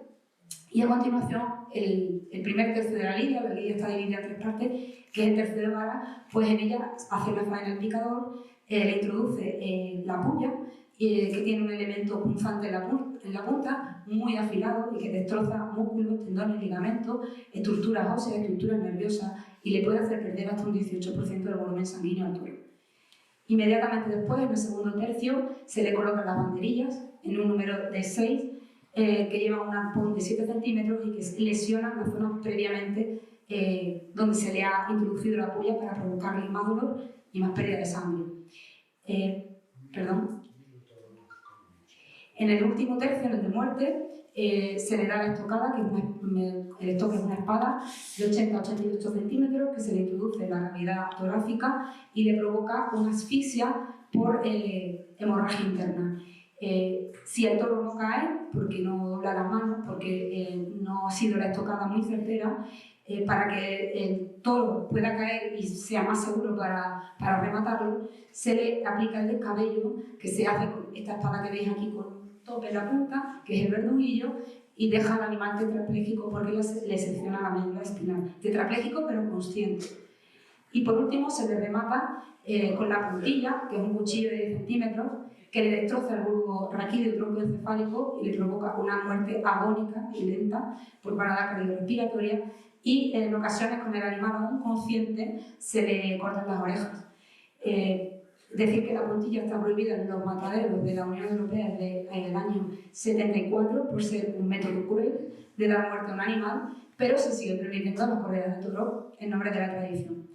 y a continuación el primer tercio de la lidia está dividida en 3 partes, que es el tercio de vara, pues en ella hace la faena el picador, le introduce la puya, que tiene un elemento punzante en la punta, muy afilado y que destroza músculos, tendones, ligamentos, estructuras óseas, estructuras nerviosas, y le puede hacer perder hasta un 18% del volumen sanguíneo al toro. Inmediatamente después, en el segundo tercio, se le colocan las banderillas en un número de 6, que llevan un arpón de 7 centímetros y que lesionan las zonas previamente donde se le ha introducido la puya para provocarle más dolor y más pérdida de sangre. En el último tercio, en el de muerte, se le da la estocada, que el estoque es una espada de 80 a 88 centímetros que se le introduce en la cavidad torácica y le provoca una asfixia por hemorragia interna. Si el toro no cae, porque no dobla las manos, porque no ha sido la estocada muy certera, para que el toro pueda caer y sea más seguro para rematarlo, se le aplica el descabello, que se hace con esta espada que veis aquí con un tope en la punta, que es el verduguillo, y deja al animal tetrapléjico porque le secciona la médula espinal. Tetrapléjico pero consciente. Y por último se le remata con la puntilla, que es un cuchillo de 10 centímetros, que le destroza el bulbo raquídeo tronco encefálico y le provoca una muerte agónica y lenta por parada cardiorrespiratoria, y en ocasiones con el animal aún consciente se le cortan las orejas. Decir que la puntilla está prohibida en los mataderos de la Unión Europea desde el año 74 por ser un método cruel de dar muerte a un animal, pero se sigue permitiendo las corridas de toros en nombre de la tradición.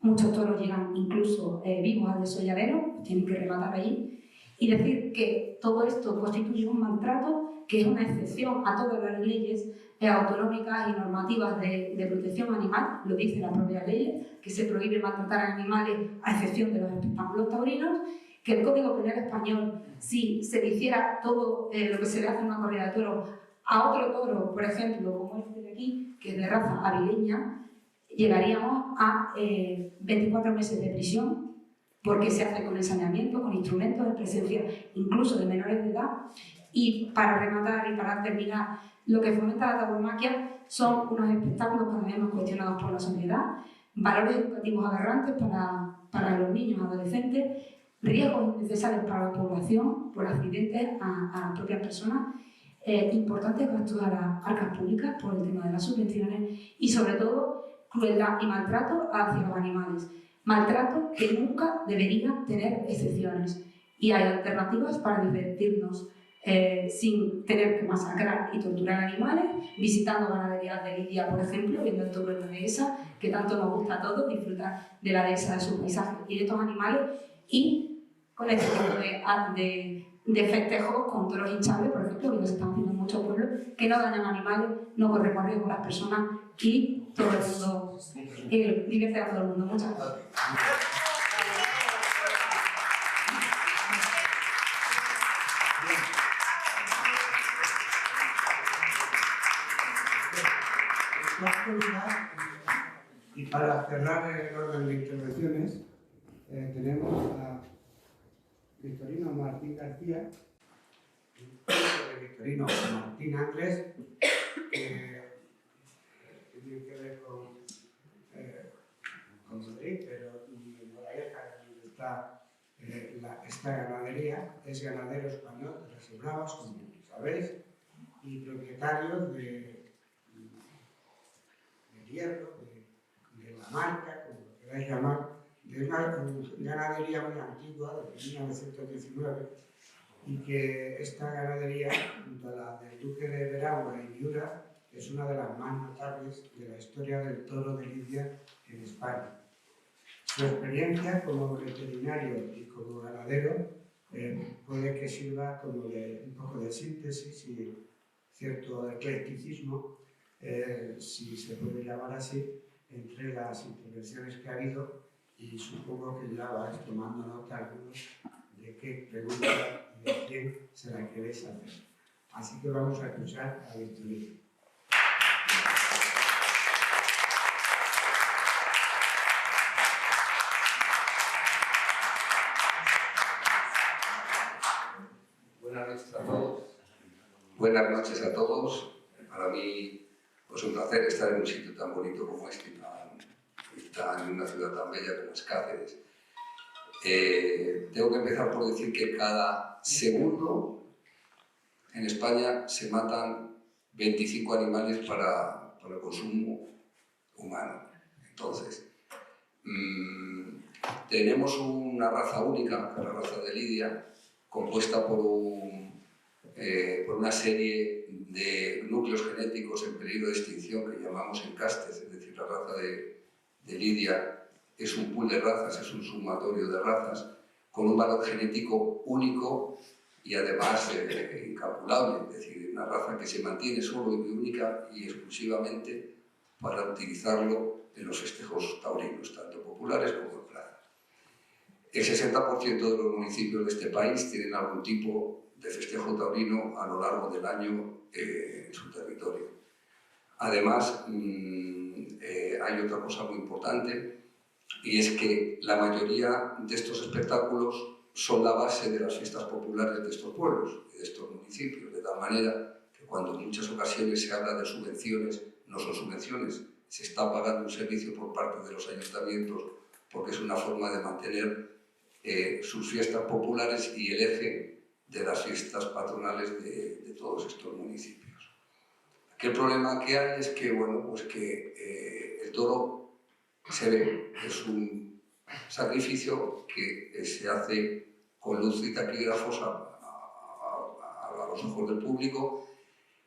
Muchos toros llegan incluso vivos al desolladero, tienen que rematar allí. Y decir que todo esto constituye un maltrato que es una excepción a todas las leyes autonómicas y normativas de protección animal, lo dice la propia ley, que se prohíbe maltratar a animales a excepción de los espectáculos taurinos, que el Código Penal español, si se le hiciera todo lo que se le hace en una corrida de toros a otro toro, por ejemplo, como este de aquí, que es de raza avileña, llegaríamos a 24 meses de prisión, porque se hace con ensañamiento, con instrumentos de presencia incluso de menores de edad. Y para rematar y para terminar, lo que fomenta la tauromaquia son unos espectáculos cada vez más cuestionados por la sociedad, valores educativos aberrantes para los niños y adolescentes, riesgos innecesarios para la población por accidentes a las propias personas, importantes gastos a las arcas públicas por el tema de las subvenciones y, sobre todo, crueldad y maltrato hacia los animales. Maltrato que nunca debería tener excepciones. Y hay alternativas para divertirnos sin tener que masacrar y torturar animales, visitando ganaderías de Lidia, por ejemplo, viendo el toro en la dehesa, que tanto nos gusta a todos, disfrutar de la dehesa, de sus paisajes y de estos animales, y con este tipo de festejos con toros hinchables, por ejemplo, que se están haciendo en muchos pueblos, que no dañan animales, no corren riesgo las personas y todo el mundo divierte a todo el mundo. Muchas gracias. Y para cerrar el orden de intervenciones, tenemos a Victorino Martín García, Victorino Martín Ángeles, que tiene que ver con Madrid, pero en Moraleja, donde está esta ganadería, es ganadero español de las Bravas, como sabéis, y propietario de hierro, de la marca, como lo queráis llamar, de una ganadería muy antigua, de 1919, y que esta ganadería, junto a la del Duque de Veragua y Miura, es una de las más notables de la historia del toro de Lidia en España. Su experiencia como veterinario y como ganadero puede que sirva como un poco de síntesis y cierto eclecticismo, si se puede llamar así, entre las intervenciones que ha habido, y supongo que ya vais tomando nota algunos de qué pregunta y de quién se la queréis hacer. Así que vamos a escuchar a Victorino. Buenas noches a todos. Para mí es un placer estar en un sitio tan bonito como este y en una ciudad tan bella como es Cáceres. Tengo que empezar por decir que cada segundo en España se matan 25 animales para el consumo humano. Entonces, tenemos una raza única, que es la raza de Lidia, compuesta por una serie de núcleos genéticos en peligro de extinción que llamamos encastes, es decir, la raza de Lidia es un pool de razas, es un sumatorio de razas con un valor genético único y además incalculable, es decir, una raza que se mantiene solo y única y exclusivamente para utilizarlo en los festejos taurinos, tanto populares como en plaza. El 60% de los municipios de este país tienen algún tipo de festejo taurino a lo largo del año en su territorio. Además, hay otra cosa muy importante, y es que la mayoría de estos espectáculos son la base de las fiestas populares de estos pueblos y de estos municipios, de tal manera que cuando en muchas ocasiones se habla de subvenciones, no son subvenciones, se está pagando un servicio por parte de los ayuntamientos porque es una forma de mantener sus fiestas populares y el eje de las fiestas patronales de todos estos municipios. Aquí el problema que hay es que, bueno, pues que el toro se ve, es un sacrificio que se hace con luz y taquígrafos a los ojos del público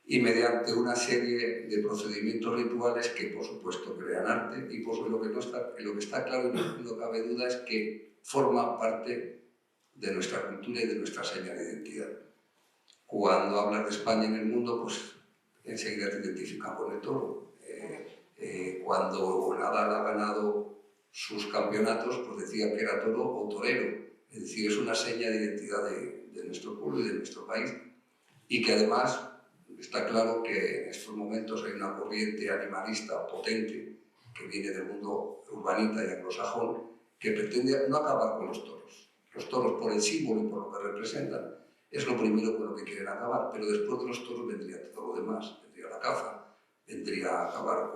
y mediante una serie de procedimientos rituales que, por supuesto, crean arte y por lo que está claro y no cabe duda es que forma parte de nuestra cultura y de nuestra señal de identidad. Cuando hablas de España en el mundo, pues enseguida te identifican con el toro. Cuando Nadal ha ganado sus campeonatos, pues decía que era toro o torero. Es decir, es una seña de identidad de nuestro pueblo y de nuestro país. Y que además está claro que en estos momentos hay una corriente animalista potente que viene del mundo urbanita y anglosajón que pretende no acabar con los toros. Los toros, por el símbolo y por lo que representan, es lo primero con lo que quieren acabar, pero después de los toros vendría todo lo demás. Vendría la caza, vendría a acabar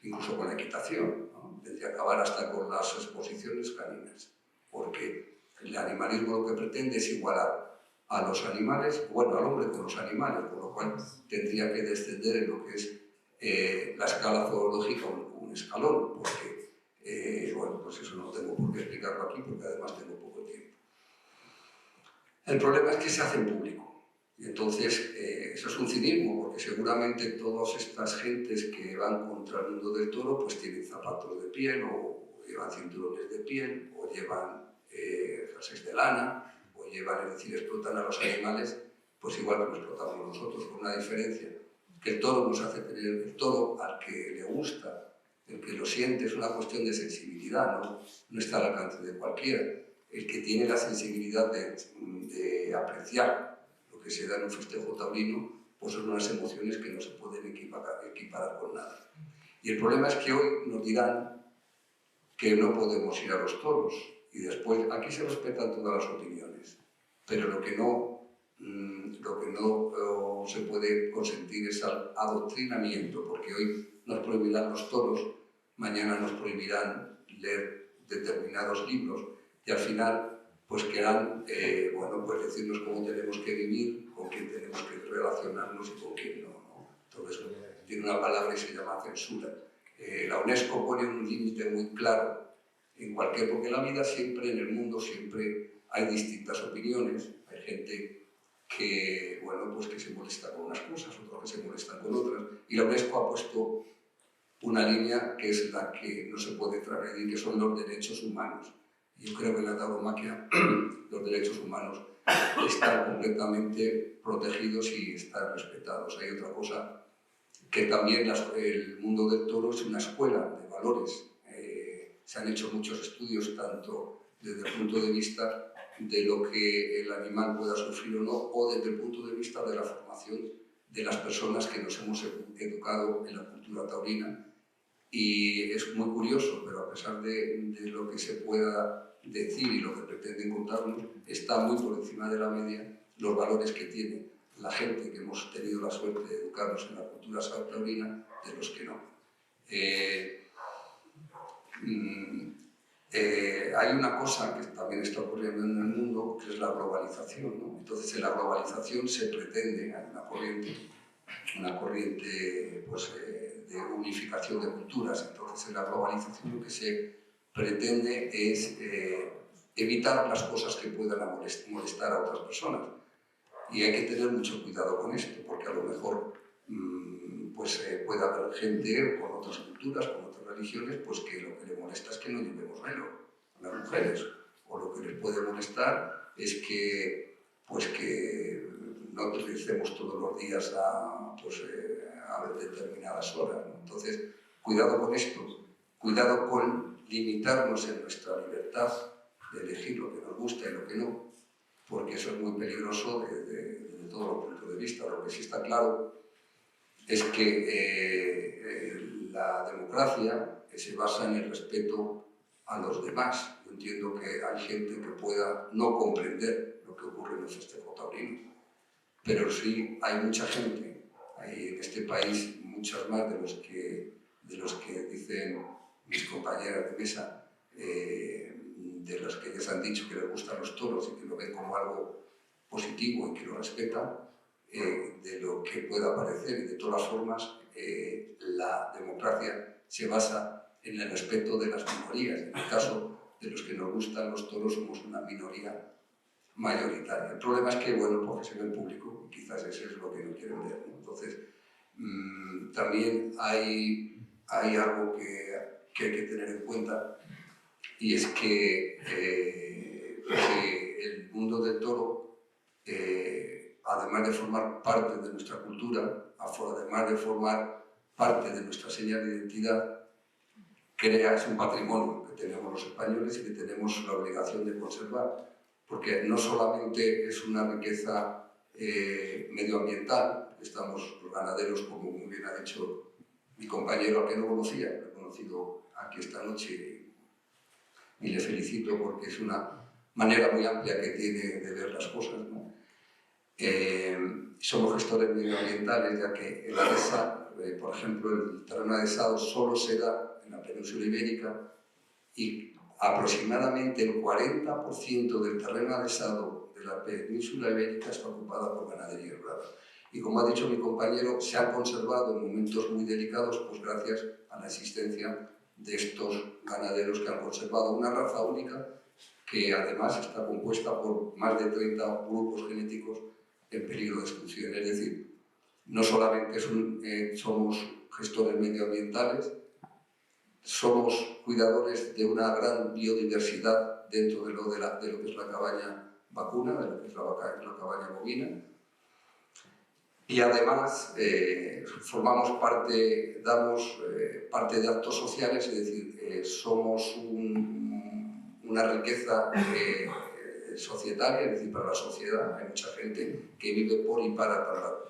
incluso con la equitación, ¿no? Vendría a acabar hasta con las exposiciones caninas, porque el animalismo lo que pretende es igualar a los animales, bueno, al hombre con los animales, con lo cual tendría que descender en lo que es la escala zoológica un escalón, porque, bueno, pues eso no tengo por qué explicarlo aquí, porque además tengo poco tiempo. El problema es que se hace en público. Y entonces, eso es un cinismo, porque seguramente todas estas gentes que van contra el mundo del toro, pues tienen zapatos de piel, o llevan cinturones de piel, o llevan jerseys de lana, o llevan, es decir, explotan a los animales, pues igual que lo explotamos nosotros, con una diferencia, que el toro nos hace tener, el toro al que le gusta, el que lo siente, es una cuestión de sensibilidad, no está al alcance de cualquiera. El que tiene la sensibilidad de apreciar lo que se da en un festejo taurino, pues son unas emociones que no se pueden equiparar con nada. Y el problema es que hoy nos dirán que no podemos ir a los toros, y después aquí se respetan todas las opiniones, pero lo que no se puede consentir es adoctrinamiento, porque hoy nos prohibirán los toros, mañana nos prohibirán leer determinados libros, y al final pues querrán bueno, pues decirnos cómo tenemos que vivir, con quién tenemos que relacionarnos y con quién no. Entonces tiene una palabra que se llama censura. La UNESCO pone un límite muy claro en cualquier, porque en la vida siempre, en el mundo siempre hay distintas opiniones, hay gente que, bueno, pues que se molesta con unas cosas, otros que se molestan con otras, y la UNESCO ha puesto una línea que es la que no se puede transgredir, que son los derechos humanos. Yo creo que en la tauromaquia los derechos humanos están completamente protegidos y están respetados. Hay otra cosa, que también el mundo del toro es una escuela de valores. Se han hecho muchos estudios, tanto desde el punto de vista de lo que el animal pueda sufrir o no, o desde el punto de vista de la formación de las personas que nos hemos educado en la cultura taurina. Y es muy curioso, pero a pesar de lo que se pueda decir y lo que pretenden contarnos, está muy por encima de la media los valores que tiene la gente que hemos tenido la suerte de educarnos en la cultura taurina de los que no. Hay una cosa que también está ocurriendo en el mundo, que es la globalización, ¿no? Entonces, en la globalización se pretende, hay una corriente pues, de unificación de culturas. Entonces, en la globalización lo que se pretende es evitar las cosas que puedan molestar a otras personas. Y hay que tener mucho cuidado con esto, porque a lo mejor pues, puede haber gente con otras culturas, con otras religiones, pues que lo que le molesta es que no llevemos velo a las mujeres, o lo que les puede molestar es que, pues que no utilicemos todos los días a determinadas horas, ¿no? Entonces, cuidado con esto, cuidado con limitarnos en nuestra libertad de elegir lo que nos gusta y lo que no, porque eso es muy peligroso desde todos los puntos de vista. Lo que sí está claro es que la democracia se basa en el respeto a los demás. Yo entiendo que hay gente que pueda no comprender lo que ocurre en el festejo taurino, pero sí hay mucha gente, hay en este país muchas más de los que dicen mis compañeras de mesa, de los que les han dicho que les gustan los toros y que lo ven como algo positivo y que lo respetan, de lo que pueda parecer. Y de todas formas, la democracia se basa en el respeto de las minorías. En el caso de los que nos gustan los toros somos una minoría mayoritaria. El problema es que, bueno, porque se ve en público y quizás eso es lo que no quieren ver, ¿no? Entonces, también hay algo que hay que tener en cuenta, y es que el mundo del toro, además de formar parte de nuestra cultura, además de formar parte de nuestra señal de identidad, es un patrimonio que tenemos los españoles y que tenemos la obligación de conservar, porque no solamente es una riqueza medioambiental. Estamos los ganaderos, como muy bien ha dicho mi compañero, al que no conocía, lo he conocido aquí esta noche y le felicito porque es una manera muy amplia que tiene de ver las cosas, ¿no? Somos gestores medioambientales, ya que el ADESA, por ejemplo, el terreno adhesado solo se da en la península ibérica y aproximadamente el 40% del terreno adhesado de la península ibérica está ocupada por ganadería rural. Y como ha dicho mi compañero, se han conservado en momentos muy delicados, pues gracias a la existencia de estos ganaderos que han conservado una raza única que además está compuesta por más de 30 grupos genéticos en peligro de exclusión. Es decir, no solamente somos gestores medioambientales, somos cuidadores de una gran biodiversidad dentro de lo que es la cabaña vacuna, de lo que es la cabaña bovina. Y además formamos parte, damos parte de actos sociales, es decir, somos una riqueza societaria, es decir, para la sociedad. Hay mucha gente que vive por y para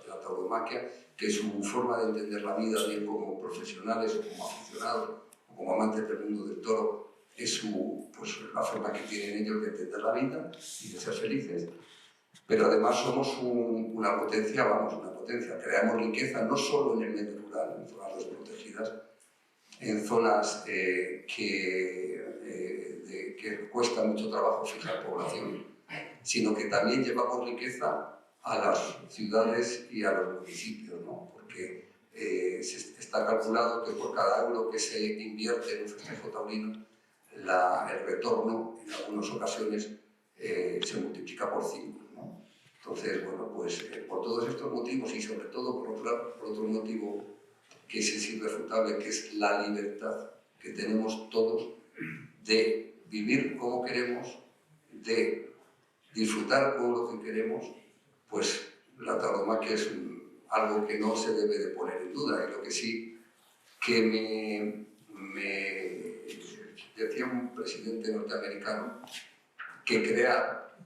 la tauromaquia, que su forma de entender la vida, bien como profesionales o como aficionados o como amantes del mundo del toro, es la forma que tienen ellos de entender la vida y de ser felices. Pero además somos una potencia, creamos riqueza no solo en el medio rural, en zonas desprotegidas, en zonas que cuesta mucho trabajo fijar población, sino que también llevamos riqueza a las ciudades y a los municipios, ¿no? Porque está calculado que por cada euro que se invierte en un festejo taurino, el retorno en algunas ocasiones se multiplica por 5, ¿no? Entonces, bueno, pues por todos estos motivos y sobre todo por otro motivo que es irrefutable, que es la libertad que tenemos todos de vivir como queremos, de disfrutar con lo que queremos, pues la tauromaquia es algo que no se debe de poner en duda. Y lo que sí que me decía un presidente norteamericano, que crear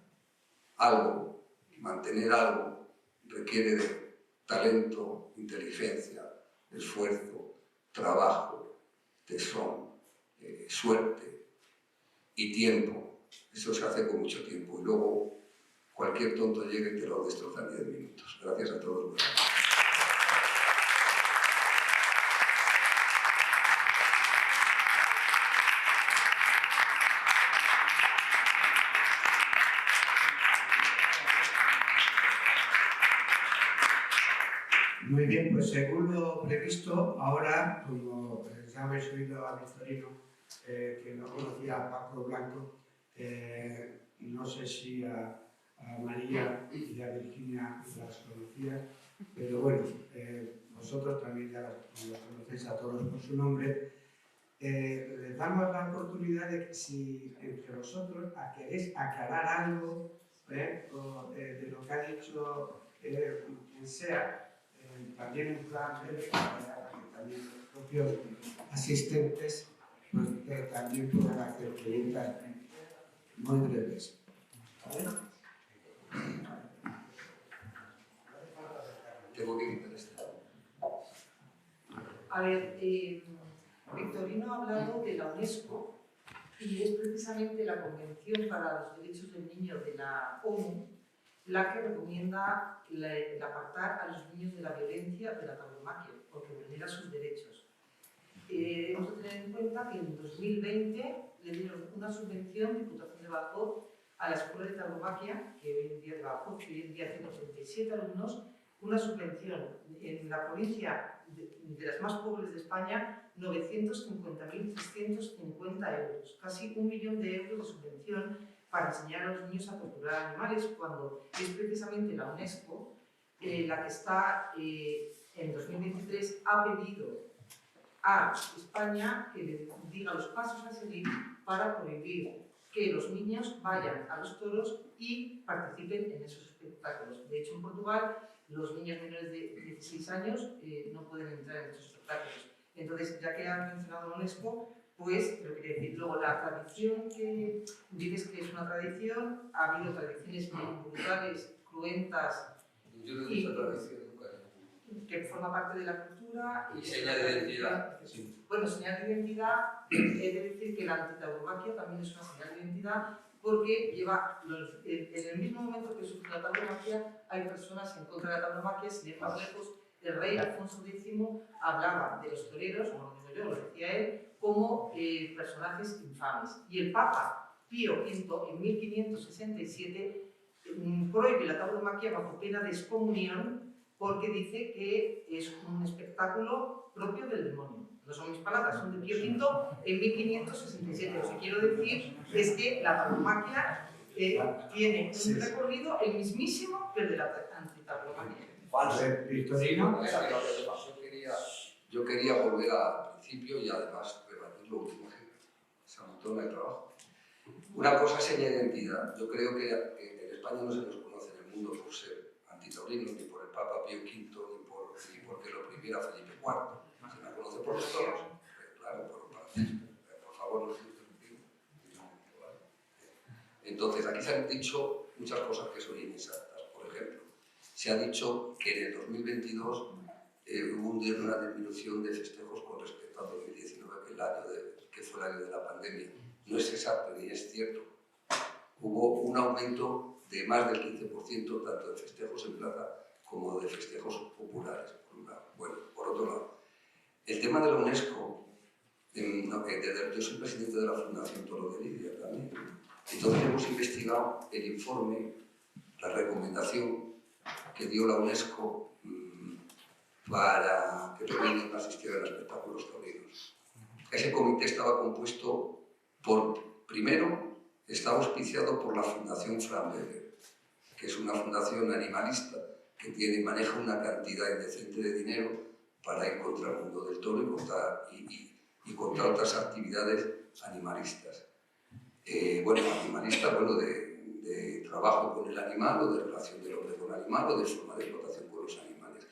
algo y mantener algo requiere de talento, inteligencia, esfuerzo, trabajo, tesón, suerte y tiempo. Eso se hace con mucho tiempo y luego cualquier tonto llega y te lo destroza en 10 minutos. Gracias a todos. Muy bien, pues según lo previsto, ahora, como ya habéis oído a Victorino, que no conocía a Paco Blanco, no sé si a María y a Virginia las conocía, pero bueno, vosotros también ya los conocéis a todos por su nombre. les damos la oportunidad de que si entre vosotros queréis aclarar algo de lo que ha dicho quien sea, también en plan breve, para que también los propios asistentes pues, también puedan hacer preguntas muy breves. ¿Vale? Tengo que quitar esto. A ver, Victorino ha hablado de la UNESCO y es precisamente la Convención para los Derechos del Niño de la ONU la que recomienda el apartar a los niños de la violencia de la tauromaquia, porque vulnera sus derechos. Hemos de tener en cuenta que en 2020 le dieron una subvención, Diputación de Badajoz, a la Escuela de Tauromaquia, que hoy en día de Badajoz, que hoy en día tiene 37 alumnos, una subvención en la provincia de las más pobres de España, 950.350 euros, casi 1 millón de euros de subvención para enseñar a los niños a torturar animales, cuando es precisamente la UNESCO la que está en 2023 ha pedido a España que le diga los pasos a seguir para prohibir que los niños vayan a los toros y participen en esos espectáculos. De hecho, en Portugal, los niños menores de 16 años no pueden entrar en estos espectáculos. Entonces, ya que han mencionado la UNESCO, pues, te lo quería decir. Luego, la tradición que dices que es una tradición, ha habido tradiciones muy brutales, cruentas, Yo no he dicho tradición nunca. que forma parte de la cultura. Y señal de identidad. Sí. Bueno, señal de identidad, he de decir que la antitauromaquia también es una señal de identidad porque lleva, en el mismo momento que surge la tauromaquia, hay personas en contra de la tauromaquia. Sin ir más lejos, el rey Alfonso X hablaba de los toreros, no lo digo yo, lo decía él, como personajes infames. Y el Papa Pío V, en 1567, prohíbe la tauromaquia bajo pena de excomunión porque dice que es un espectáculo propio del demonio. No son mis palabras, son de Pío V en 1567. Lo que quiero decir es que la tauromaquia tiene un recorrido el mismísimo que el de la antitauromaquia. Falso. Victorino. Yo quería volver al principio y además rebatir lo último que se amontona el trabajo. Una cosa es señal de identidad. Yo creo que en España no se nos conoce en el mundo por ser antitaurinos, ni por el Papa Pío V, ni porque lo prohibiera Felipe IV. Se nos conoce por los toros. Claro, por favor, no se interrumpir. Entonces, aquí se han dicho muchas cosas que son inexactas. Por ejemplo, se ha dicho que en el 2022 hubo una disminución de festejos con respecto al 2019, que fue el año de la pandemia. No es exacto ni es cierto. Hubo un aumento de más del 15% tanto de festejos en plaza como de festejos populares, por un lado. Bueno, por otro lado, el tema de la UNESCO, yo soy presidente de la Fundación Toro de Lidia también, entonces hemos investigado el informe, la recomendación que dio la UNESCO para que los niños no asistieran a espectáculos taurinos. Ese comité estaba compuesto primero, estaba auspiciado por la Fundación Fran Weber, que es una fundación animalista que maneja una cantidad indecente de dinero para ir contra el mundo del toro y contra otras actividades animalistas. De trabajo con el animal o de relación del hombre con el animal o de forma de explotación con los animales.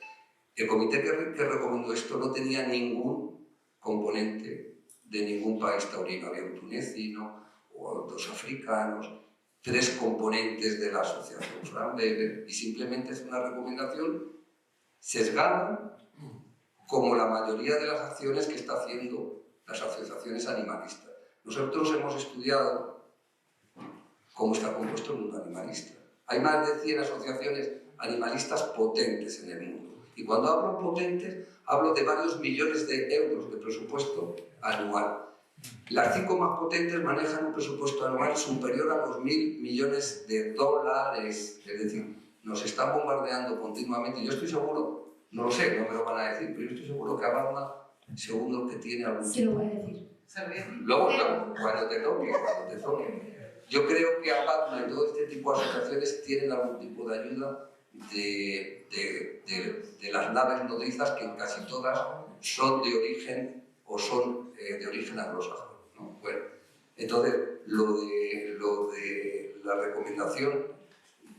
El comité que recomendó esto no tenía ningún componente de ningún país taurino. Había un tunecino o 2 africanos, 3 componentes de la asociación Fran Weber, y simplemente es una recomendación sesgada, como la mayoría de las acciones que están haciendo las asociaciones animalistas. Nosotros hemos estudiado cómo está compuesto el mundo animalista. Hay más de 100 asociaciones animalistas potentes en el mundo. Y cuando hablo potentes, hablo de varios millones de euros de presupuesto anual. Las 5 más potentes manejan un presupuesto anual superior a los 1.000 millones de dólares. Es decir, nos están bombardeando continuamente. Yo estoy seguro, no lo sé, no me lo van a decir, pero yo estoy seguro que Abadma, según lo que tiene algún... Se lo voy a decir. Luego, cuando te toque. Yo creo que Abadma y todo este tipo de asociaciones tienen algún tipo de ayuda de las naves nodrizas, que casi todas son de origen o son de origen anglosajón, ¿no? Bueno, entonces, lo de la recomendación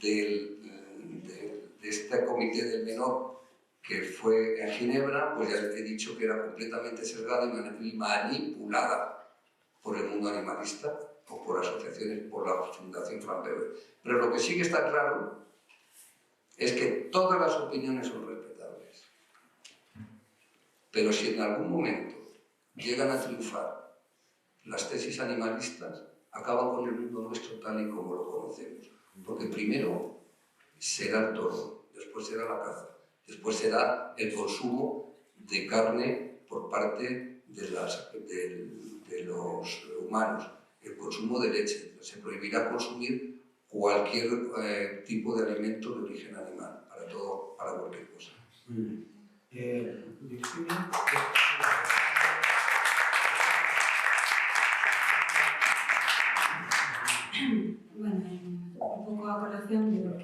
de este comité del menor que fue en Ginebra, pues ya he dicho que era completamente sesgada y manipulada por el mundo animalista o por asociaciones, por la Fundación Frank Weber. Pero lo que sí que está claro es que todas las opiniones son respetables. Pero si en algún momento llegan a triunfar las tesis animalistas, acaban con el mundo nuestro tal y como lo conocemos. Porque primero será el toro, después será la caza, después será el consumo de carne por parte de los humanos, el consumo de leche. Se prohibirá consumir cualquier tipo de alimento de origen animal, para cualquier cosa. Bueno, un poco a colación de lo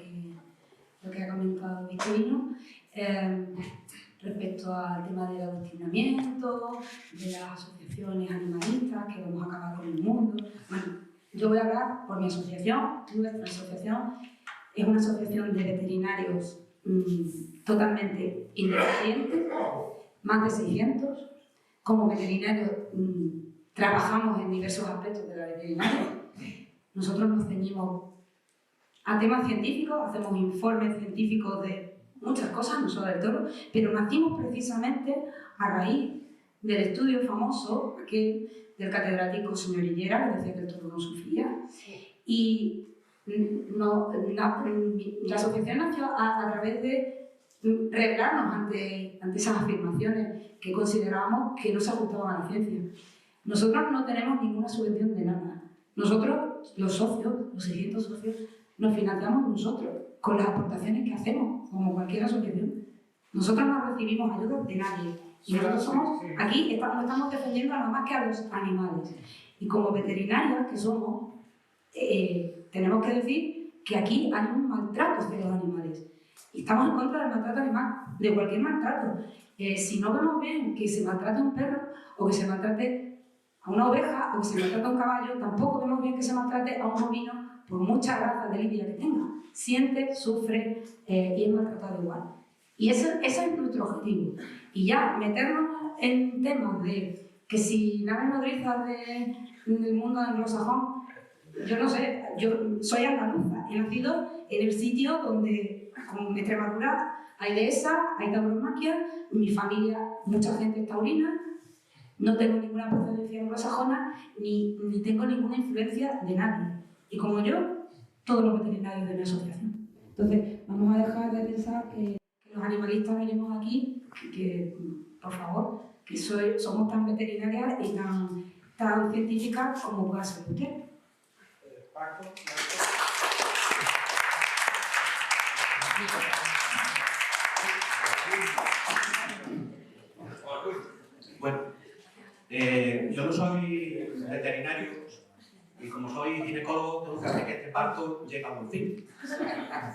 que ha comentado Victorino, respecto al tema del adoctrinamiento, de las asociaciones animalistas, que vamos a acabar con el mundo. Bueno, yo voy a hablar por mi asociación. Nuestra asociación es una asociación de veterinarios totalmente independiente, más de 600. Como veterinarios trabajamos en diversos aspectos de la veterinaria. Nosotros nos ceñimos a temas científicos, hacemos informes científicos de muchas cosas, no solo del toro, pero nacimos precisamente a raíz del estudio famoso, aquel del catedrático señor Hillera, que decía que el toro no sufría. Y la asociación nació a través de rebelarnos ante esas afirmaciones que considerábamos que no se ajustaban a la ciencia. Nosotros no tenemos ninguna subvención de nada. Nosotros, los socios, los 600 socios, nos financiamos nosotros con las aportaciones que hacemos, como cualquier asociación. Nosotros no recibimos ayuda de nadie. Y nosotros somos, aquí no estamos defendiendo nada más que a los animales. Y como veterinarias que somos, tenemos que decir que aquí hay un maltrato hacia los animales. Y estamos en contra del maltrato animal, de cualquier maltrato. Si no vemos bien que se maltrate a un perro o que se maltrate a una oveja o que se maltrate a un caballo, tampoco vemos bien que se maltrate a un bovino por mucha raza de lidia que tenga. Siente, sufre y es maltratado igual. Y ese es nuestro objetivo. Y ya meternos en temas de que si naves nodrizas del mundo anglosajón, yo no sé, yo soy andaluza, he nacido en el sitio donde, como en Extremadura, hay dehesa, hay tauromaquia, mi familia, mucha gente es taurina, no tengo ninguna procedencia anglosajona ni tengo ninguna influencia de nadie. Y como yo, todos los veterinarios de mi asociación. Entonces, vamos a dejar de pensar que los animalistas venimos aquí, que por favor, que somos tan veterinarias y tan científicas como pueda ser usted. Paco. Bueno, yo no soy veterinario y como soy ginecólogo tengo que hacer que este parto llegue a buen fin,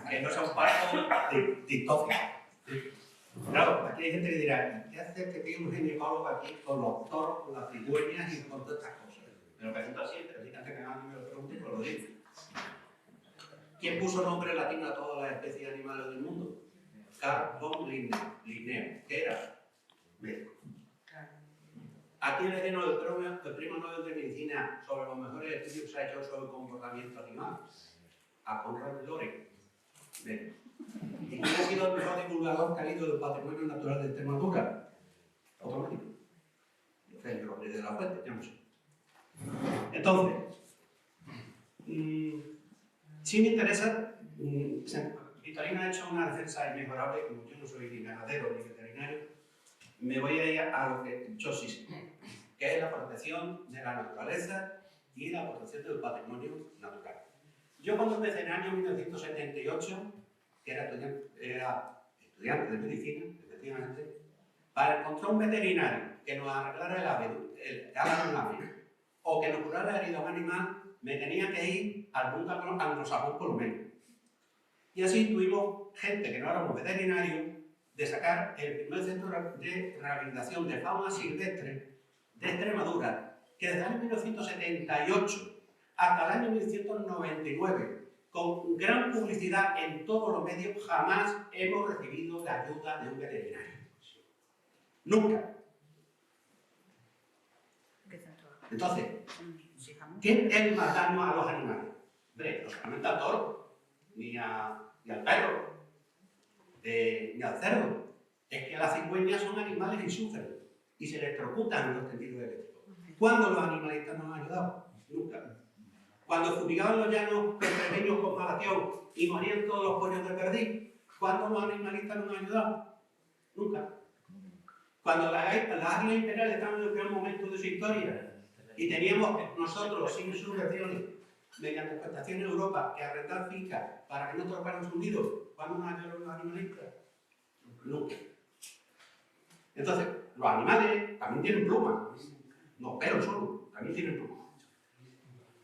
que no sea un parto distópico. Claro, aquí hay gente que dirá, ¿qué hace que tiene un ginecólogo aquí con los toros, con las cigüeñas y con todas estas cosas? Me lo pregunto siempre, así que antes que nada me lo pregunte, pues lo digo. ¿Quién puso nombre latino a todas las especies animales del mundo? Carl von Linneo. ¿Qué era? Médico. ¿A quién le dieron el premio Nobel de Medicina sobre los mejores estudios que se ha hecho sobre el comportamiento animal? A Konrad Lorenz. Médico. ¿Y quién ha sido el mejor divulgador que ha habido del patrimonio natural de Extremadura? Otro médico. Félix Rodríguez de la Fuente, ya no sé. Entonces, sí me interesa, Victorino ha hecho una defensa inmejorable, como yo no soy ni ganadero ni veterinario, me voy a ir a lo que yo sí sé, que es la protección de la naturaleza y la protección del patrimonio natural. Yo cuando empecé en el año 1978, que era estudiante de medicina, efectivamente, para encontrar un veterinario que nos arreglara el ave o que nos curara la herida a un animal, me tenía que ir a algún anglosajón por lo menos. Y así tuvimos gente que no éramos veterinarios de sacar el primer centro de rehabilitación de fauna silvestre de Extremadura, que desde el año 1978 hasta el año 1999, con gran publicidad en todos los medios, jamás hemos recibido la ayuda de un veterinario. Nunca. Entonces, ¿quién es más daño a los animales? Hombre, no solamente al toro, ni al perro, ni al cerdo. Es que las cigüeñas son animales y sufren, y se electrocutan en los tendidos eléctricos. ¿Cuándo los animalistas nos han ayudado? Nunca. Cuando fumigaban los llanos pequeños con malación y morían todos los pollos de perdiz, ¿cuándo los animalistas nos han ayudado? Nunca. Cuando las águilas imperiales estaban en el peor momento de su historia y teníamos nosotros, sin subvenciones, mediante prestaciones en Europa, que arrendar fincas para que no trocaran sus nidos, ¿cuándo nos ayudaron los animalistas? Nunca. Entonces, los animales también tienen plumas, no pelos solo, también tienen plumas.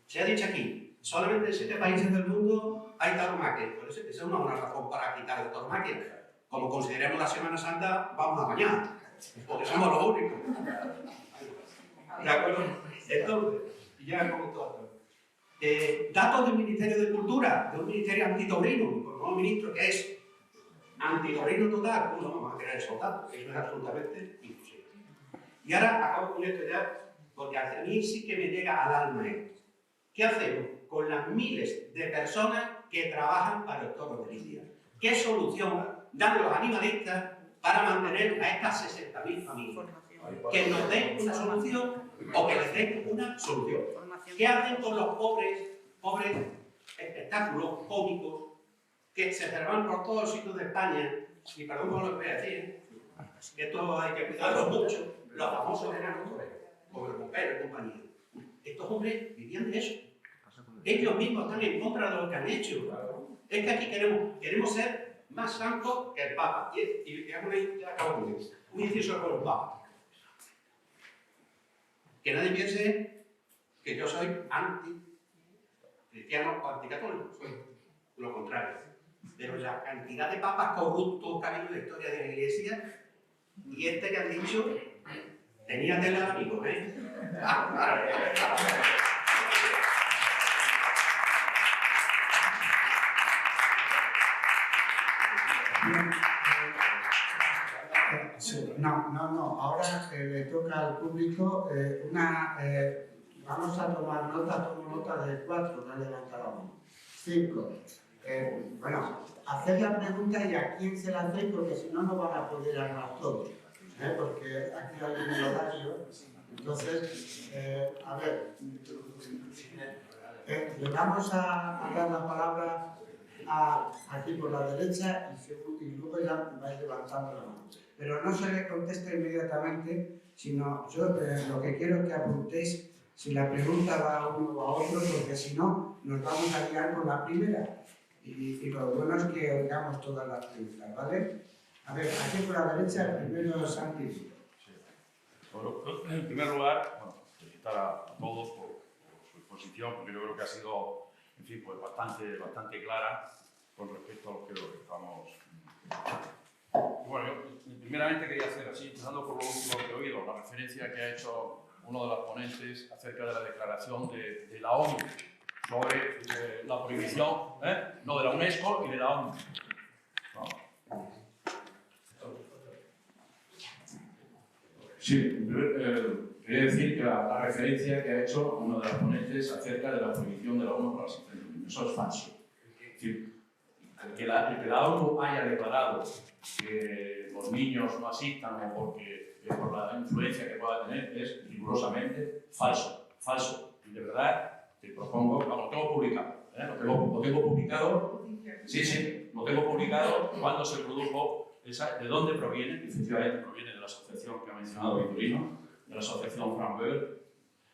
Se ha dicho aquí, solamente en 7 países del mundo hay tauromaquia. Pues esa no es una razón para quitar la tauromaquia. Como consideremos la Semana Santa, vamos a bañar, porque somos los únicos. ¿De acuerdo? Entonces, ya como todo. Datos del Ministerio de Cultura, de un ministerio antitaurino, con un nuevo ministro que es antitaurino total. ¿Cómo no vamos a crear esos datos? Eso es absolutamente imposible. Y ahora acabo con esto ya, porque a mí sí que me llega al alma esto. ¿Qué hacemos con las miles de personas que trabajan para el toro de lidia? ¿Qué solución dan los animalistas para mantener a estas 60.000 familias? Que nos den una solución o que les den una solución. ¿Qué hacen con los pobres espectáculos cómicos que se celebran por todos los sitios de España? Y perdón por lo que voy a decir, que esto hay que cuidarlo mucho, los famosos enanos como el bombero y compañía. Estos hombres vivían de eso. Ellos mismos están en contra de lo que han hecho. Es que aquí queremos ser más santos que el Papa. Y ya acabo con esto. Un inciso con el Papa. Que nadie piense que yo soy anti-cristiano o anticatólico. Soy lo contrario. Pero la cantidad de papas corruptos que ha habido en la historia de la Iglesia, y este que han dicho, tenía tela de amigos, ¿eh? Sí, no. Ahora le toca al público vamos a tomar nota, tomo nota de 4 que han levantado la mano. 5. Bueno, hacer la pregunta y a quién se la hacéis, porque si no, no van a poder hablar todos. Porque aquí hay un horario. Entonces, a ver, le vamos a dar la palabra aquí por la derecha y luego ya vais levantando la mano. Pero no se le contesta inmediatamente, sino yo lo que quiero es que apuntéis si la pregunta va a uno o a otro, porque si no, nos vamos a guiar con la primera. Y lo bueno es que oigamos todas las preguntas, ¿vale? A ver, aquí por la derecha, el primero es Santi. Sí. Bueno, en primer lugar, felicitar a todos por su exposición, porque yo creo que ha sido, en fin, pues bastante clara con respecto a lo que estamos. Bueno, yo primeramente quería hacer así, empezando por lo último que he oído, la referencia que ha hecho uno de los ponentes acerca de la declaración de la ONU sobre la prohibición, no de la UNESCO y de la ONU. ¿No? Sí, quería decir que la referencia que ha hecho uno de los ponentes acerca de la prohibición de la ONU para las infecciones, eso es falso. Es decir, que la ONU haya declarado que los niños no asistan o porque por la influencia que pueda tener es rigurosamente falso. Y de verdad te propongo, lo tengo publicado, lo tengo publicado, lo tengo publicado cuando se produjo de dónde proviene, efectivamente proviene de la asociación que ha mencionado Vitorino, de la asociación Frank Weber,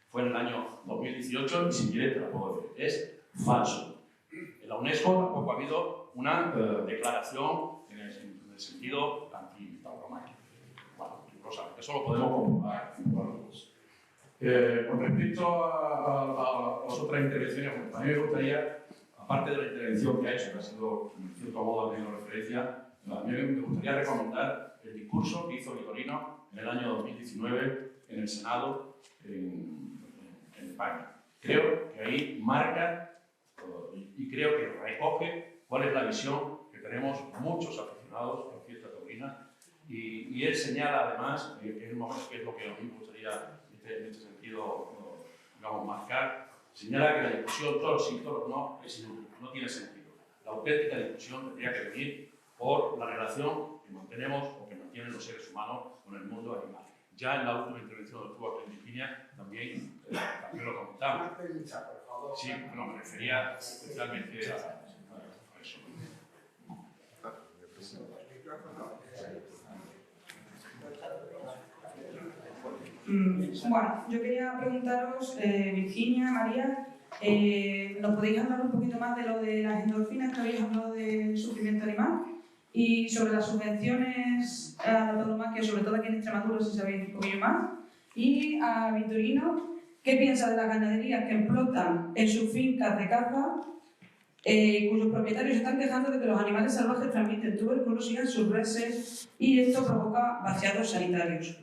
fue en el año 2018 y si quiere te la puedo decir, es falso. En la UNESCO tampoco ha habido una declaración en el sentido anti-tauromaquia. Bueno, eso lo podemos comprobar. Con respecto a las otras intervenciones, a mí me gustaría, aparte de la intervención que ha hecho, que ha sido, en cierto modo, ha tenido referencia, A mí me gustaría recomendar el discurso que hizo Vitorino en el año 2019 en el Senado en España. Creo que ahí marca y creo que recoge cuál es la visión que tenemos muchos aficionados a la fiesta taurina y él señala además, que es lo que a mí me gustaría en este sentido digamos, marcar, señala que la discusión todos sí, todos no, es inútil, no tiene sentido. La auténtica discusión tendría que venir por la relación que mantenemos o que mantienen los seres humanos con el mundo animal. Ya en la última intervención del Club aquí en Virginia también lo comentamos. Sí, bueno, me refería especialmente a eso. Bueno, yo quería preguntaros, Virginia, María, ¿nos podéis hablar un poquito más de lo de las endorfinas que habéis hablado del sufrimiento animal? Y sobre las subvenciones a la tauromaquia, sobre todo aquí en Extremadura, si sabéis un poquillo más. Y a Vitorino, ¿qué piensa de las ganaderías que explotan en sus fincas de caza, cuyos propietarios están quejando de que los animales salvajes transmiten tuberculosis en sus reses y esto provoca vaciados sanitarios?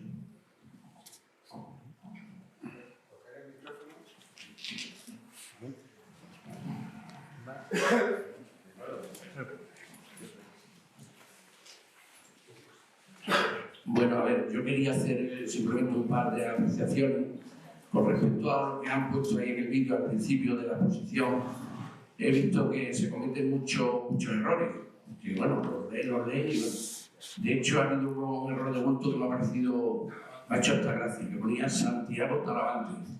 Bueno, a ver, yo quería hacer simplemente un par de apreciaciones con respecto a lo que han puesto ahí en el vídeo al principio de la exposición. He visto que se cometen muchos errores, que bueno, los leen y bueno. De hecho, ha habido un error de bulto que me ha hecho esta gracia, que ponía Santiago Talavante.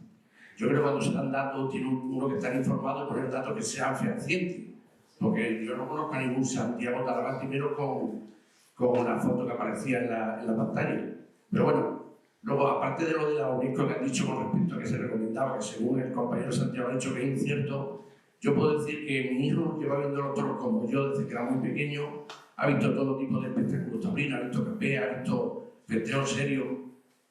Yo creo que cuando se dan datos, tiene uno que estar informado y poner datos que sean fehacientes, porque yo no conozco a ningún Santiago Talavante, primero con la foto que aparecía en la pantalla. Pero bueno, luego, aparte de lo de la UNESCO que han dicho con respecto a que se recomendaba, que según el compañero Santiago ha dicho que es incierto, yo puedo decir que mi hijo lleva viendo los toros como yo desde que era muy pequeño, ha visto todo tipo de espectáculos taurinos, ha visto capea, ha visto festejos serios.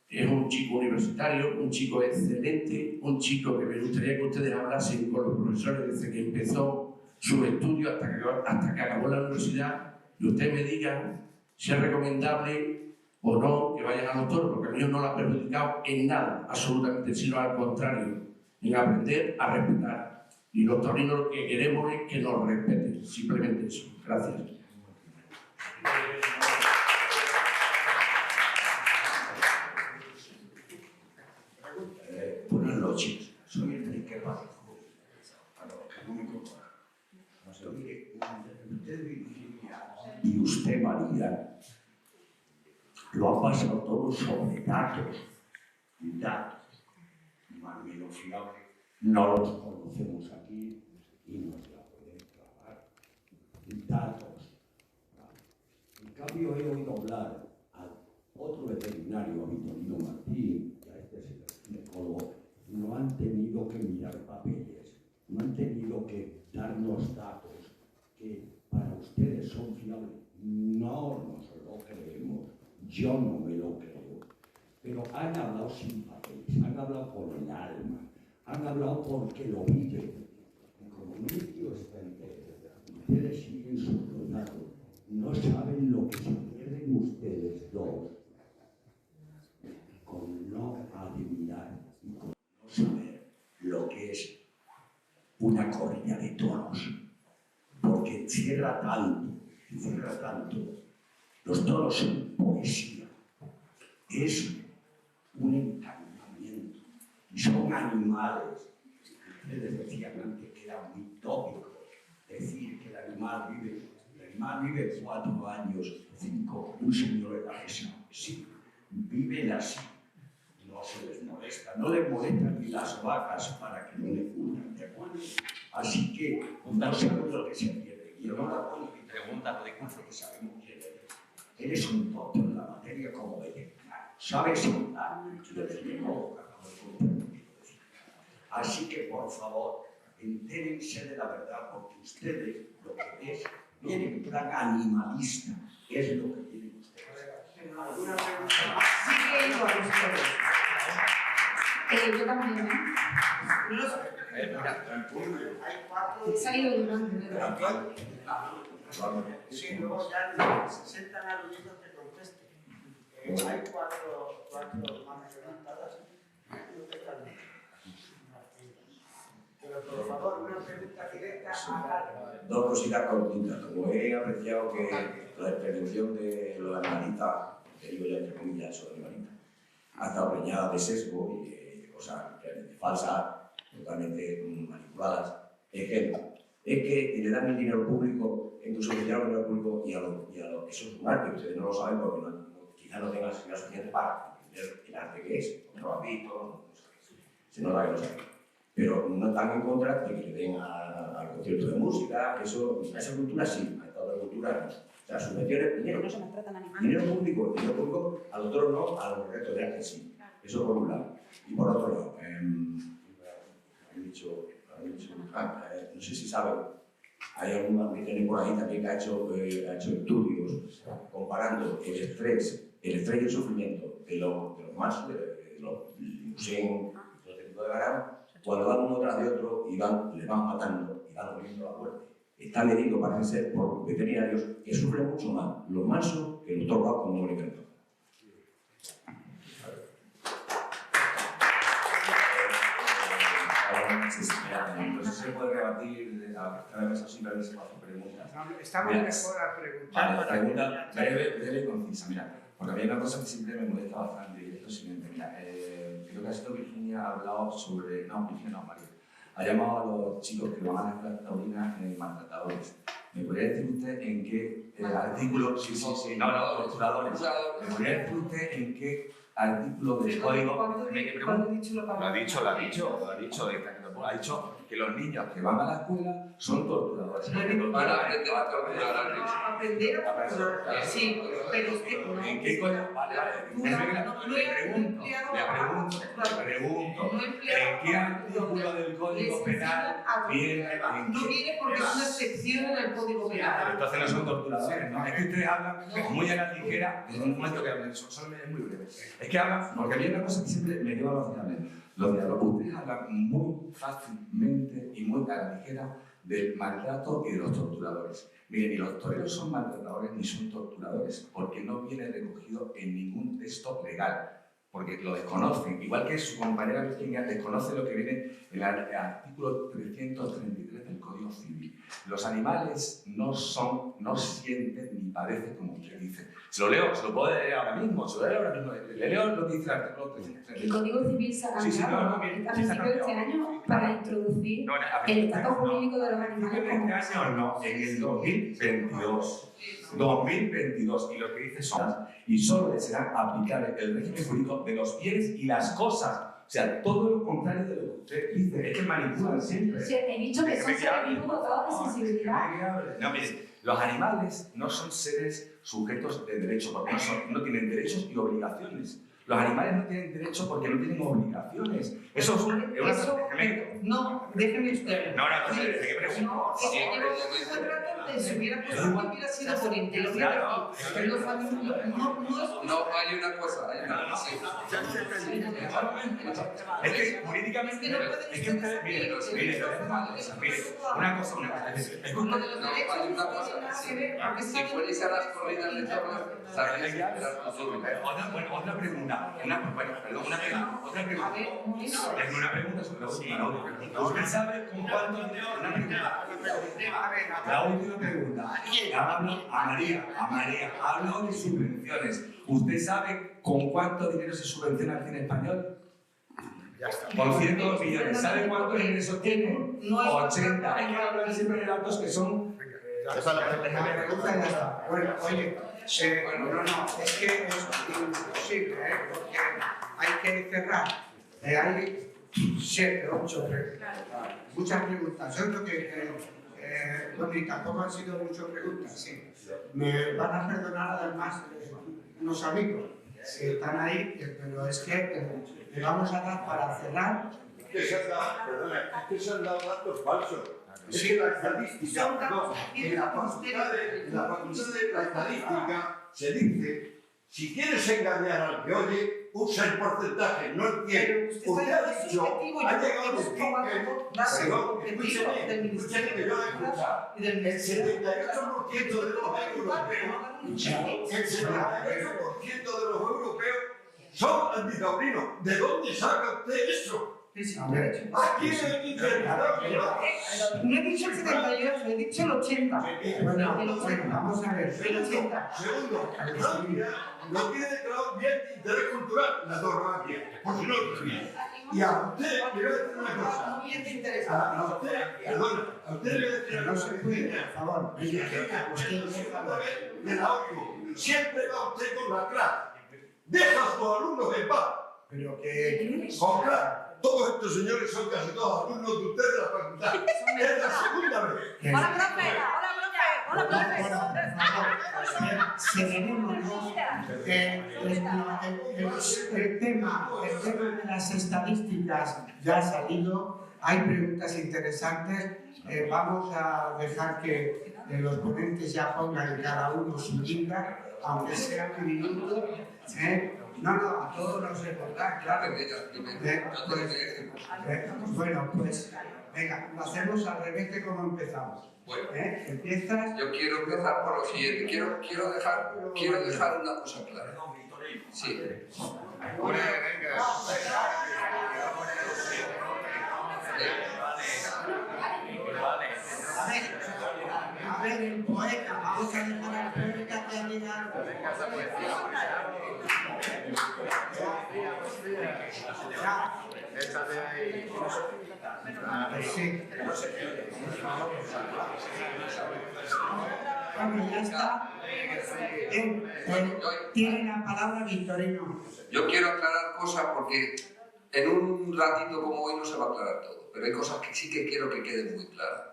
Es un chico universitario, un chico excelente, un chico que me gustaría que ustedes hablasen con los profesores desde que empezó sus estudios hasta que acabó la universidad y ustedes me digan si es recomendable o no que vayan a los toros, porque a mí no lo ha perjudicado en nada, absolutamente, sino al contrario, en aprender a respetar. Y los taurinos lo que queremos es que nos respeten, simplemente eso. Gracias. Buenas noches, soy Enrique Pacheco. Para los que no me conozcan. Mire, usted Virginia y usted María lo han pasado todo sobre datos. Más menos fiables. No los conocemos aquí y nos la pueden clavar. Datos. En cambio, he oído hablar a otro veterinario, a Vitorino Martín, y a este ginecólogo, no han tenido que mirar papeles, no han tenido que darnos datos que para ustedes son fiables. No nos lo creemos, yo no me lo creo. Pero han hablado sin papeles, han hablado con el alma, han hablado porque lo viven. Y como Mistio está entero, ustedes siguen subrogados, no saben lo que se pierden ustedes dos con no adivinar y con no saber lo que es una corrida de toros, porque encierra tanto, los toros son poesía, es un encantamiento, y son animales. Ustedes decían antes que era muy tópico decir que el animal vive 4 años, 5, un señor en la mesa, sí, viven así. No se les molesta, no les molestan ni las vacas para que no le curan, ¿de acuerdo? Así que no saben lo que se pierde. Y ahora con mi pregunta, lo discurso que sabemos quién eres. Eres un tonto en la materia como veterinario. Sabes hablar, desde luego, así que por favor, entérense de la verdad, porque ustedes lo que es, vienen en plan animalista, es lo que tienen ustedes. ¿Alguna pregunta? Sí que iba a ustedes. Yo también, No lo sé. he salido llorando, ¿verdad? Sí, luego ya se sientan aludidos que contesten. Hay cuatro manos levantadas. Pero por favor, una pregunta directa a... Dos cositas cortitas. Como he apreciado que la intervención de los animalistas, que digo ya entre comillas, son animalistas, ha estado preñada de sesgo y de cosas realmente falsas, totalmente manipuladas. Ejemplo, es que le dan el dinero público, incluso le dan el dinero público y a los eso es un arte, ustedes no lo saben porque quizás no tengan la seguridad suficiente para entender el arte que es, no lo han visto, no saben. Se nota que no saben. Pero no están en contra de que le den al concierto de música, eso, a esa cultura sí, a esta otra cultura no. O sea, subvenciones, dinero público, a los toros no, a los proyectos de arte sí. Eso por un lado. Y por otro lado, no sé si saben, hay alguna organización por ahí también que ha hecho estudios comparando el estrés y el sufrimiento de los machos, de los limusín, de los tipos de ganado, cuando van uno tras de otro y le van matando y van muriendo a la muerte. Está medido, parece ser, por veterinarios que sufren mucho más los mansos que los toros cuando mueren en el no sé si se puede rebatir a cada vez así, pero se hacen preguntas. Estamos mejor a preguntar. Vale, pregunta breve y concisa. Mira, porque había una cosa que siempre me molesta bastante y esto es siguiente. Mira, creo que ha sido Virginia ha hablado sobre. No, Virginia no, María. Ha llamado a los chicos que van a las clases taurinas maltratadores. ¿Me podría decir usted en qué artículo? Sí, no, torturadores. ¿Me podría decir usted en qué artículo del código? Lo ha dicho que los niños que van a la escuela son torturadores. Van a aprender a torturar al niño. Aprender a torturar, sí, pero es que no. ¿En qué coño? Vale. Le pregunto, ¿en qué artículo del Código Penal viene? No viene porque es una sección en el Código Penal. Entonces no son torturadores, ¿no? Es que ustedes hablan muy a la ligera, en un momento que hablan, solo es muy breve. Es que hablan, porque había una cosa que siempre me lleva a los diálogos. Ustedes hablan muy fácilmente y muy a la ligera del maltrato y de los torturadores. Miren, ni los toreros son maltratadores ni son torturadores, porque no viene recogido en ningún texto legal, porque lo desconocen. Igual que su compañera Virginia desconoce lo que viene en el artículo 333 del Código Civil. Los animales no sienten ni padecen como usted dice. Se lo leo, se lo puedo leer ahora mismo, le leo lo que dice el artículo 333. El Código Civil se ha cambiado a principios de este año para introducir el estatus jurídico de los animales. En este año no, en el 2022. 2022, y lo que dice son, y solo le será aplicable el régimen jurídico de los bienes y las cosas. O sea, todo lo contrario de lo que usted dice, es que manipulan siempre. Sí, he dicho que son seres vivos dotados de sensibilidad. No, miren, los animales no son seres sujetos de derecho, porque no tienen derechos y obligaciones. Los animales no tienen derecho porque no tienen obligaciones. Eso es No, déjeme usted. No, ¿de qué pregunto? Si hubiera sido por inteligencia, no hay una cosa, hay una cosa. Es que jurídicamente no es que ustedes, mire, una cosa. Hay una cosa. Si fuerais a las corridas de toros, sabéis esperar tu turno. Otra pregunta. Otra pregunta. Es una pregunta sobre la última. ¿Usted sabe con cuánto dinero? La última pregunta. A María, hablo de subvenciones. ¿Usted sabe con cuánto dinero se subvenciona el cine español? Con 102 millones. ¿Sabe cuántos ingresos tiene? 80. Hay que hablar siempre de datos que son. Bueno, oye, es que es imposible, porque hay que cerrar. Hay 7, 8 preguntas. Muchas preguntas. Yo creo que, bueno, y tampoco han sido muchas preguntas, sí. Me van a perdonar además unos amigos que están ahí, pero es que le vamos a dar para cerrar. Es que se han dado datos falsos. Es que la estadística, en la facultad de la estadística se Si quieres engañar al que oye, usa el porcentaje, no el tiempo. Usted ha dicho, ha llegado a decir que, escúcheme, que yo he escuchado, el 78% de los europeos son antitaurinos. ¿De dónde saca usted eso? Aquí el interpretador. No he dicho el 78, he dicho el 80. Bueno, vamos a ver. El 80. Segundo, Francia no tiene declarado bien de interés cultural la tauromaquia, por si no lo sabía. Y a usted le voy a decir una cosa. A usted, perdona, a usted le voy a decir una cosa. No se puede, por favor. Me la oigo. Siempre va usted con la clase. Deja a sus alumnos en paz. Pero que... Con clase. Todos estos señores son casi todos alumnos de usted de la facultad. Es la segunda vez. Hola, profe. Hola, profe. El tema de las estadísticas ya ha salido. Hay preguntas interesantes. Vamos a dejar que los ponentes ya pongan cada uno su linda, aunque sea un minuto. No, a todos nos recordar, claro. Bueno, pues venga, lo hacemos al revés de como empezamos. Empiezas. Yo quiero empezar por lo siguiente. Quiero dejar una cosa clara. Sí. A ver, el poeta, vamos a dejar al poeta que diga algo. Sí. Bueno, ya está. Tiene la palabra Victorino. Yo quiero aclarar cosas porque en un ratito como hoy no se va a aclarar todo, pero hay cosas que sí que quiero que queden muy claras.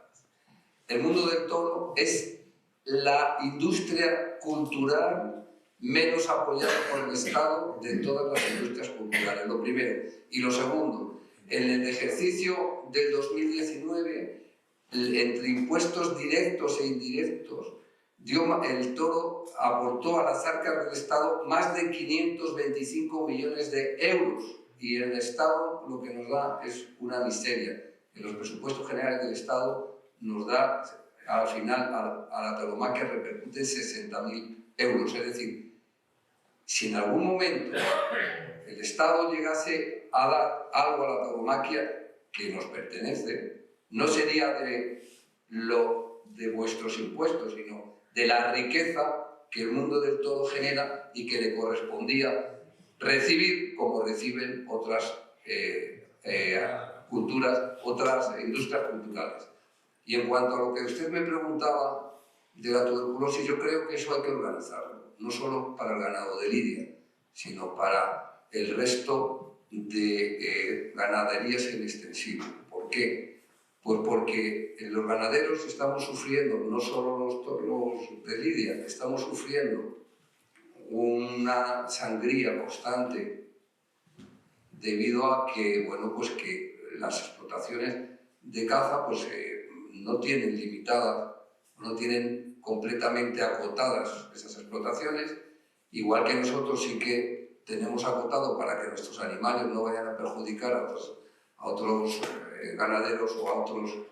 El mundo del toro es la industria cultural menos apoyada por el Estado de todas las industrias culturales, lo primero. Y lo segundo, en el ejercicio del 2019, entre impuestos directos e indirectos, el toro aportó a las arcas del Estado más de 525 millones de euros y el Estado lo que nos da es una miseria. En los presupuestos generales del Estado nos da, al final, a la tauromaquia repercute 60.000 euros. Es decir, si en algún momento el Estado llegase a dar algo a la tauromaquia que nos pertenece, no sería de vuestros impuestos, sino de la riqueza que el mundo del toro genera y que le correspondía recibir como reciben otras culturas, otras industrias culturales. Y en cuanto a lo que usted me preguntaba de la tuberculosis, yo creo que eso hay que organizarlo, no solo para el ganado de lidia, sino para el resto de ganaderías en extensivo. ¿Por qué? Pues porque los ganaderos estamos sufriendo, no solo los de lidia, estamos sufriendo una sangría constante debido a que, bueno, pues que las explotaciones de caza pues, no tienen limitadas, no tienen completamente acotadas esas explotaciones, igual que nosotros sí que tenemos acotado para que nuestros animales no vayan a perjudicar a otros ganaderos o a otros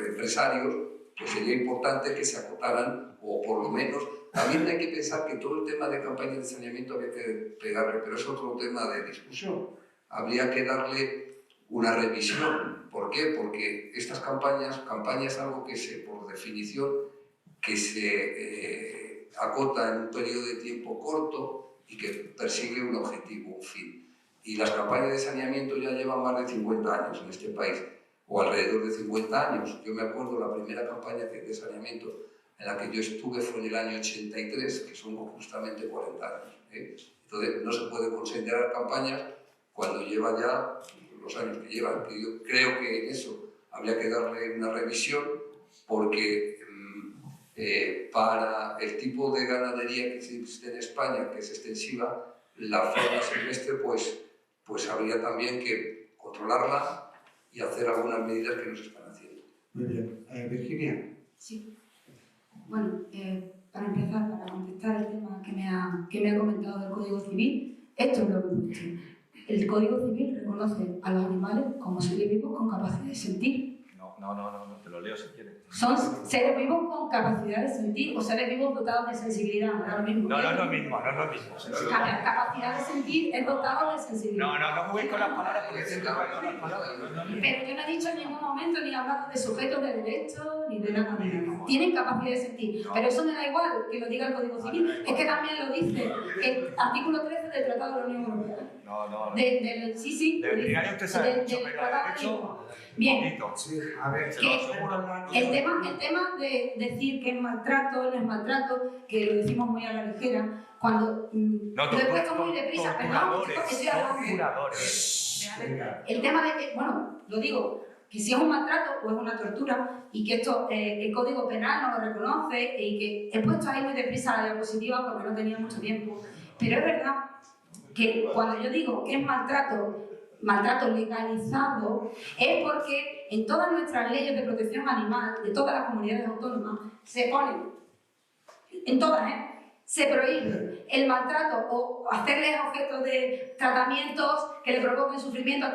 empresarios, pues sería importante que se acotaran, o por lo menos, también hay que pensar que todo el tema de campañas de saneamiento había que pegarle, pero es otro tema de discusión. Habría que darle una revisión. ¿Por qué? Porque estas campañas es algo que por definición, que se acota en un periodo de tiempo corto y que persigue un objetivo, un fin. Y las campañas de saneamiento ya llevan más de 50 años en este país, o alrededor de 50 años. Yo me acuerdo la primera campaña de saneamiento en la que yo estuve fue en el año 83, que son justamente 40 años. Entonces, no se puede considerar campañas cuando lleva ya los años que llevan. Yo creo que en eso habría que darle una revisión, porque para el tipo de ganadería que existe en España, que es extensiva, la fauna silvestre, pues habría también que controlarla y hacer algunas medidas que no se están haciendo. Muy bien. Virginia. Sí. Bueno, para empezar, para contestar el tema que me ha comentado del Código Civil, esto es lo que he puesto. El Código Civil reconoce a los animales como seres vivos con capacidad de sentir. No, te lo leo si quieres. Son seres vivos con capacidad de sentir o seres vivos dotados de sensibilidad. No es lo mismo. No es lo mismo. Capacidad de sentir es dotado de sensibilidad. No juguéis con las palabras porque siempre jugáis con las palabras. Pero yo no he dicho en ningún momento ni he hablado de sujetos de derecho ni de nada. Tienen capacidad de sentir. Pero eso me da igual que lo diga el Código Civil. Es que también lo dice el artículo 13 del Tratado de la Unión Europea. Sí. Del diario usted sabe mucho, pero de derecho... Bien. Sí, a ver, el tema de decir que es maltrato, no es maltrato, que lo decimos muy a la ligera, cuando lo he puesto muy deprisa, perdón, estoy hablando. El tema de que, bueno, lo digo, que si es un maltrato o es una tortura y que esto el Código Penal no lo reconoce y que he puesto ahí muy deprisa la diapositiva porque no tenía mucho tiempo, pero es verdad que cuando yo digo que es maltrato legalizado, es porque en todas nuestras leyes de protección animal, de todas las comunidades autónomas, se ponen, en todas, se prohíbe el maltrato o hacerles objeto de tratamientos que le provoquen sufrimiento, a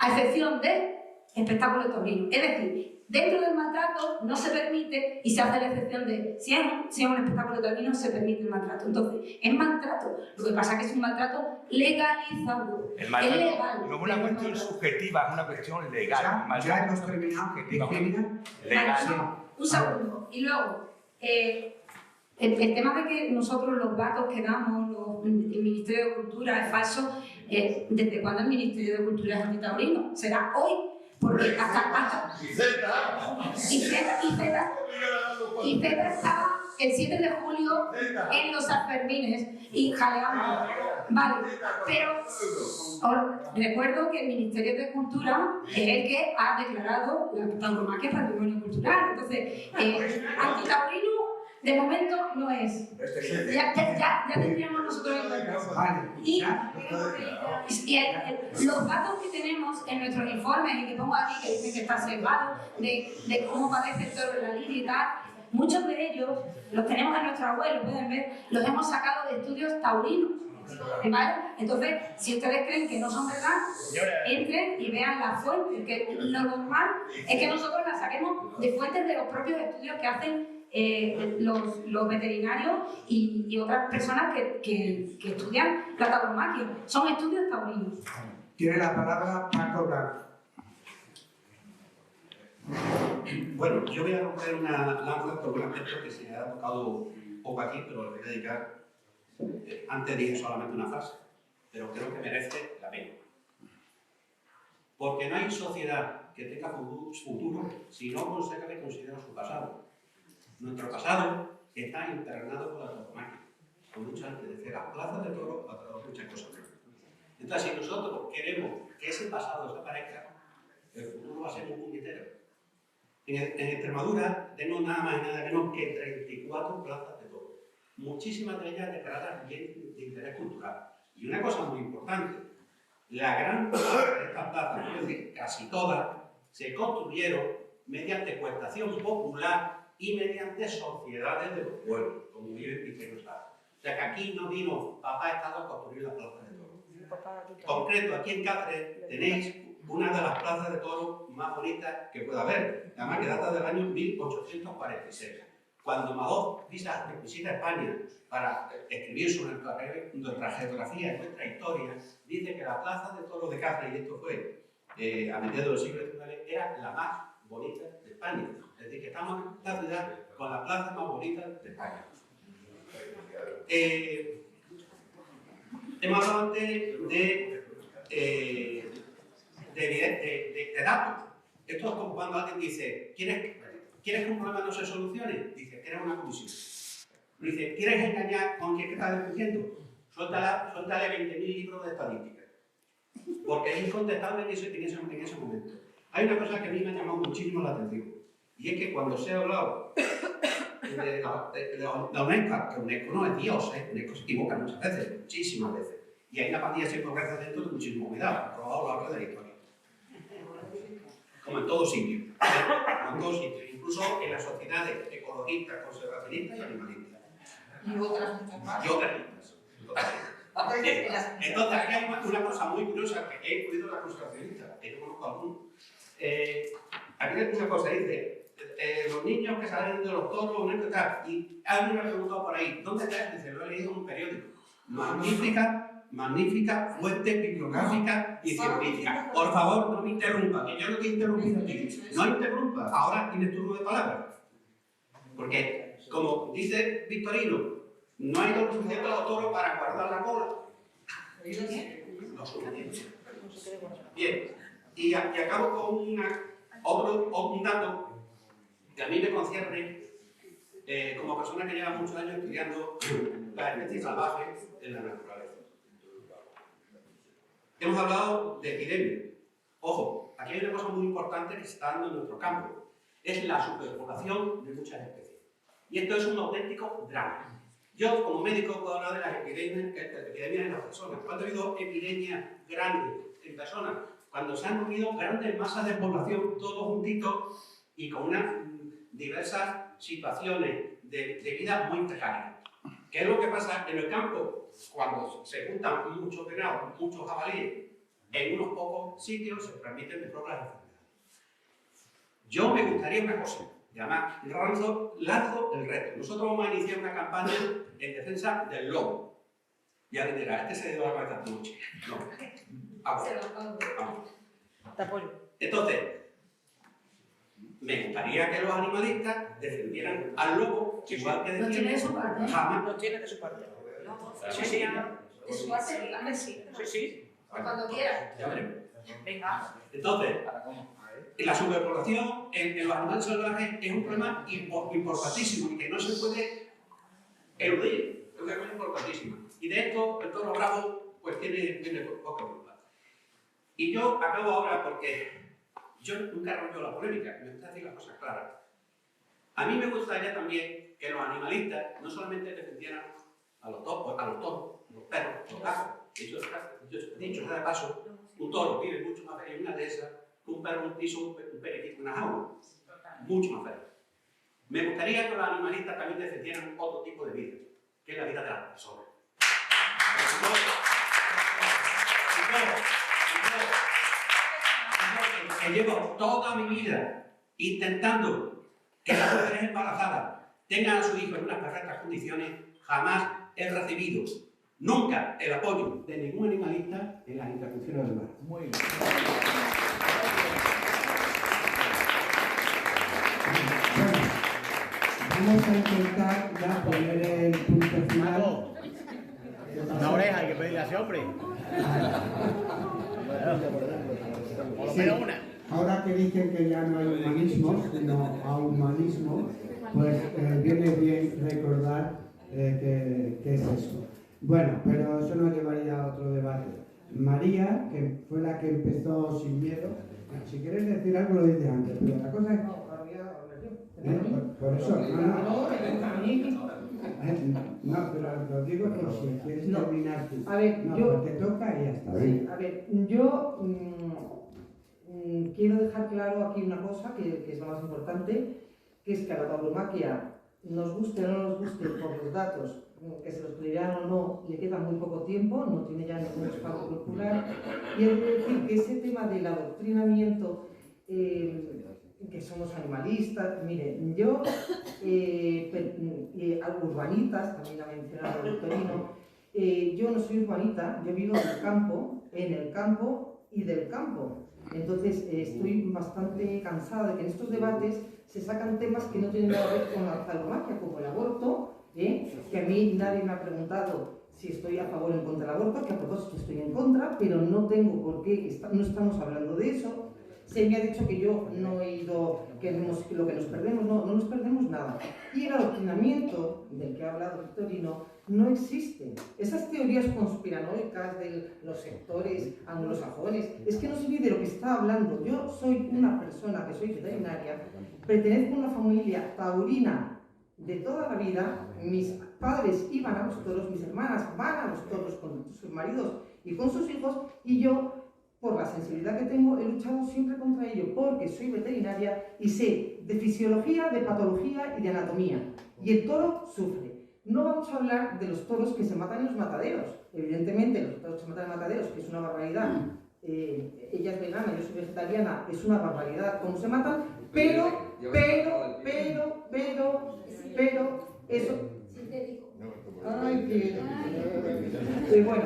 excepción de espectáculos taurinos. Es decir, dentro del maltrato no se permite y se hace la excepción de si es un espectáculo taurino se permite el maltrato. Entonces, es maltrato. Lo que pasa es que es un maltrato legalizado. El maltrato es legal. no es una cuestión subjetiva, es una cuestión legal. Ya hemos terminado. Legal. Un segundo. Y luego, el tema de que nosotros los datos que damos, el Ministerio de Cultura es falso, ¿desde cuándo el Ministerio de Cultura es antitaurino? ¿Será hoy? Porque hasta y Z estaba el 7 de julio en los Sanfermines y jaleamos. Vale, pero os recuerdo que el Ministerio de Cultura es el que ha declarado la tauromaquia patrimonio cultural. Entonces, antitaurino de momento no es. Ya tendríamos nosotros en cuenta. Y los datos que tenemos en nuestros informes, y que pongo aquí, que dicen que está sesgado, de cómo padece el toro en la lidia y tal, muchos de ellos los tenemos en nuestra web, lo pueden ver, los hemos sacado de estudios taurinos. ¿Vale? Entonces, si ustedes creen que no son verdad, entren y vean las fuentes, que lo normal es que nosotros las saquemos de fuentes de los propios estudios que hacen los veterinarios y otras personas que estudian la tauromaquia. Son estudios taurinos. Tiene la palabra Paco Blanco. Bueno, yo voy a romper una lanza por un aspecto que se ha tocado un poco aquí, pero lo voy a dedicar. Antes dije solamente una frase, pero creo que merece la pena. Porque no hay sociedad que tenga futuro si no consegue considerar su pasado. Nuestro pasado está impregnado por la tauromaquia, con muchas, desde las plazas de toro a muchas cosas más. Entonces, si nosotros queremos que ese pasado desaparezca, el futuro va a ser un puñetero. En Extremadura tenemos nada más y nada menos que 34 plazas de toro. Muchísimas de ellas declaradas bien de interés cultural. Y una cosa muy importante, la gran parte de estas plazas, es decir, casi todas, se construyeron mediante cooptación popular y mediante sociedades de los pueblos, como bien dice Gustavo. O sea que aquí no vino papá Estado a construir las plazas de toro. En concreto, aquí en Cáceres tenéis una de las plazas de toro más bonitas que pueda haber, además que data del año 1846. Cuando Madoz visita España para escribir sobre nuestra geografía y nuestra historia, dice que la plaza de toros de Cáceres, y esto fue a mediados del siglo XIX, era la más bonita de España. Es decir, que estamos en la ciudad con la plaza más bonita de España. Hemos hablado antes de datos. Esto es como cuando alguien dice, ¿quieres que un problema no se solucione? Dice, crea una comisión. Dice, ¿quieres engañar con quien estás discutiendo? Suéltale 20.000 libros de estadística. Porque es incontestable en ese momento. Hay una cosa que a mí me ha llamado muchísimo la atención. Y es que cuando se ha hablado de la UNESCO, que UNESCO no es Dios, UNESCO se equivoca muchas veces, muchísimas veces. Y hay una pandilla sin pobreza dentro de muchísimo cuidado, probado a lo largo de la historia. Como en todo sitio. Como en todo sitio. Incluso en las sociedades ecológicas ecologistas, conservacionistas y animalistas. Y otras muchas más. Y otras muchas. Bien. Entonces, aquí hay una cosa muy curiosa, que he incluido la conservacionista, que yo conozco algunos. Aquí hay una cosa, dice, los niños que salen de los toros, una tal, y alguien me ha preguntado por ahí, ¿dónde estás? Dice, lo he leído en un periódico. Magnífica fuente bibliográfica y científica. Por favor, no me interrumpa, que yo no te he interrumpido a ti. No interrumpa, ahora tienes turno de palabra. Porque, como dice Victorino, no hay lo suficiente a los toros para guardar la cola. Lo suficiente. Bien, y acabo con un dato que a mí me concierne como persona que lleva muchos años estudiando las especies salvajes en la naturaleza. Hemos hablado de epidemia. Ojo, aquí hay una cosa muy importante que se está dando en nuestro campo. Es la superpoblación de muchas especies. Y esto es un auténtico drama. Yo, como médico, puedo hablar de las epidemias en las personas. ¿Cuándo ha habido epidemias grandes en personas? Cuando se han unido grandes masas de población, todos juntitos y con unas diversas situaciones de vida muy precarias. ¿Qué es lo que pasa en el campo? Cuando se juntan muchos venados, muchos jabalíes, en unos pocos sitios se transmiten mejor las enfermedades. Yo me gustaría una cosa, llamar lanzo el reto. Nosotros vamos a iniciar una campaña en defensa del lobo. Y alguien dirá, este se dio la cabeza esta noche. No. Vamos. Te apoyo. Entonces, me gustaría que los animalistas defendieran al lobo, igual que No tiene de su parte. jamás. Lo tiene de su parte. Sí, sí. De su parte, dígame sí. Sí. Cuando quiera. Ya veremos. Venga. Entonces, la superpoblación en los animales salvajes es un problema importantísimo y que no se puede eludir. Es una cosa importantísima. Y de esto, el toro bravo, pues tiene poca culpa. Y yo acabo ahora porque yo nunca rompo la polémica, me gusta decir las cosas claras. A mí me gustaría también que los animalistas no solamente defendieran a los toros, los perros, los gatos. Dicho sea de paso, un toro vive mucho más feliz en una dehesa que un perro en un piso, un periquito en una jaula. Mucho más feliz. Me gustaría que los animalistas también defendieran otro tipo de vida, que es la vida de las personas. Que llevo toda mi vida intentando que las mujeres embarazadas tengan a su hijo en unas perfectas condiciones, jamás he recibido nunca el apoyo de ningún animalista en las interrupciones del embarazo. Muy bien. Vamos a intentar ya poner el punto final. Una oreja hay que pedirle a ese hombre. Por lo menos una. Ahora que dicen que ya no hay humanismo, sino humanismo, pues viene bien recordar qué es eso. Bueno, pero eso nos llevaría a otro debate. María, que fue la que empezó sin miedo, si quieres decir algo lo dices antes, pero la cosa es... Por eso, no, pero lo digo por si quieres terminar tú. A ver, no, yo... porque toca y ya está. Sí, a ver, yo quiero dejar claro aquí una cosa que es lo más importante, que es que a la tauromaquia, nos guste o no nos guste por los datos, que se los pedirán o no, le queda muy poco tiempo, no tiene ya ningún espacio curricular, y hay que decir que ese tema del adoctrinamiento, que somos animalistas, miren, yo, urbanitas, también ha mencionado Victorino, yo no soy urbanita, yo vivo en el campo y del campo. Entonces estoy bastante cansada de que en estos debates se sacan temas que no tienen nada que ver con la tauromaquia, como el aborto, que a mí nadie me ha preguntado si estoy a favor o en contra del aborto, que a propósito estoy en contra, pero no tengo por qué, no estamos hablando de eso. Se me ha dicho que yo no he ido, que lo que nos perdemos, no nos perdemos nada. Y el adoctrinamiento del que ha hablado Victorino no existe. Esas teorías conspiranoicas de los sectores anglosajones, es que no sé ni de lo que está hablando. Yo soy una persona que soy veterinaria, pertenezco a una familia taurina de toda la vida, mis padres iban a los toros, mis hermanas van a los toros con sus maridos y con sus hijos, y yo, por la sensibilidad que tengo, he luchado siempre contra ello, porque soy veterinaria y sé de fisiología, de patología y de anatomía. Y el toro sufre. No vamos a hablar de los toros que se matan en los mataderos. Evidentemente, los toros que se matan en mataderos, que es una barbaridad. Ella es vegana, yo soy vegetariana, es una barbaridad cómo se matan, pero, eso... Ay, bueno,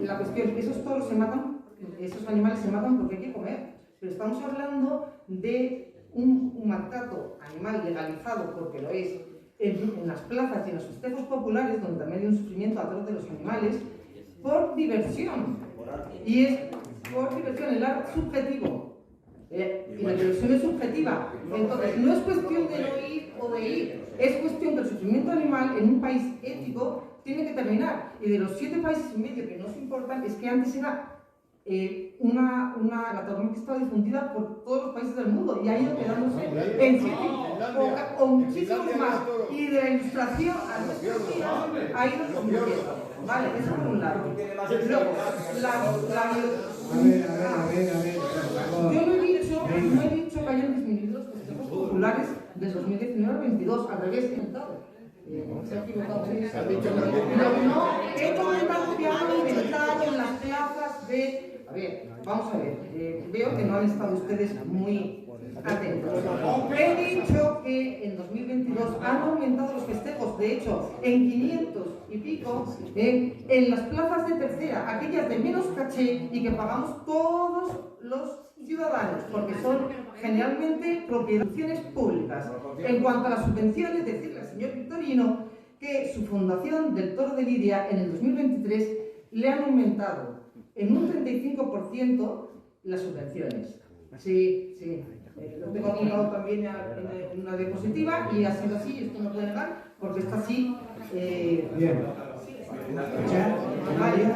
la cuestión, esos toros se matan, esos animales se matan porque hay que comer, pero estamos hablando de un maltrato animal legalizado, porque lo es, en las plazas y en los festejos populares, donde también hay un sufrimiento atroz de los animales, por diversión. Y es por diversión, el arte subjetivo. Y la diversión es subjetiva. Entonces, no es cuestión de no ir o de ir, es cuestión que el sufrimiento animal en un país ético tiene que terminar. Y de los 7 países y medio que nos importan, es que antes era la tauromaquia estaba difundida por todos los países del mundo y ha ido quedándose en 7 o muchísimos más. Y de la ilustración a nuestros días ha ido convirtiendo. Vale, eso por un lado. Luego, yo no he dicho que hayan disminuido los festejos populares del 2019 al 22, al revés, he comentado. Se ha equivocado, no, he comentado que han aumentado en las plazas de... A ver, vamos a ver, veo que no han estado ustedes muy atentos. He dicho que en 2022 han aumentado los festejos, de hecho, en 500 y pico, en las plazas de tercera, aquellas de menos caché y que pagamos todos los ciudadanos, porque son generalmente propiedades públicas. En cuanto a las subvenciones, decirle al señor Victorino que su fundación del Toro de Lidia en el 2023 le han aumentado en un 35% las subvenciones. Sí, sí. Lo tengo apuntado también en una diapositiva y ha sido así, esto no puede negar, porque está así. Bien. Vale.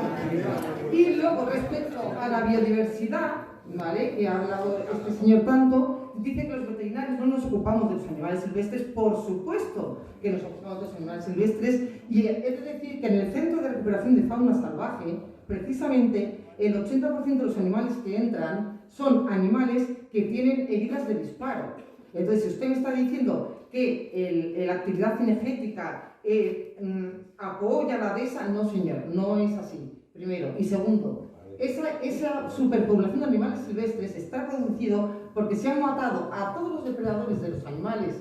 Y luego, respecto a la biodiversidad, ¿vale?, que ha hablado este señor tanto, dice que los veterinarios no nos ocupamos de los animales silvestres. Por supuesto que nos ocupamos de los animales silvestres, y he de decir que en el Centro de Recuperación de Fauna Salvaje, precisamente, el 80% de los animales que entran son animales que tienen heridas de disparo. Entonces, si usted me está diciendo que la actividad cinegética apoya la dehesa, no señor, no es así, primero. Y segundo, esa superpoblación de animales silvestres está reducido porque se han matado a todos los depredadores de los animales,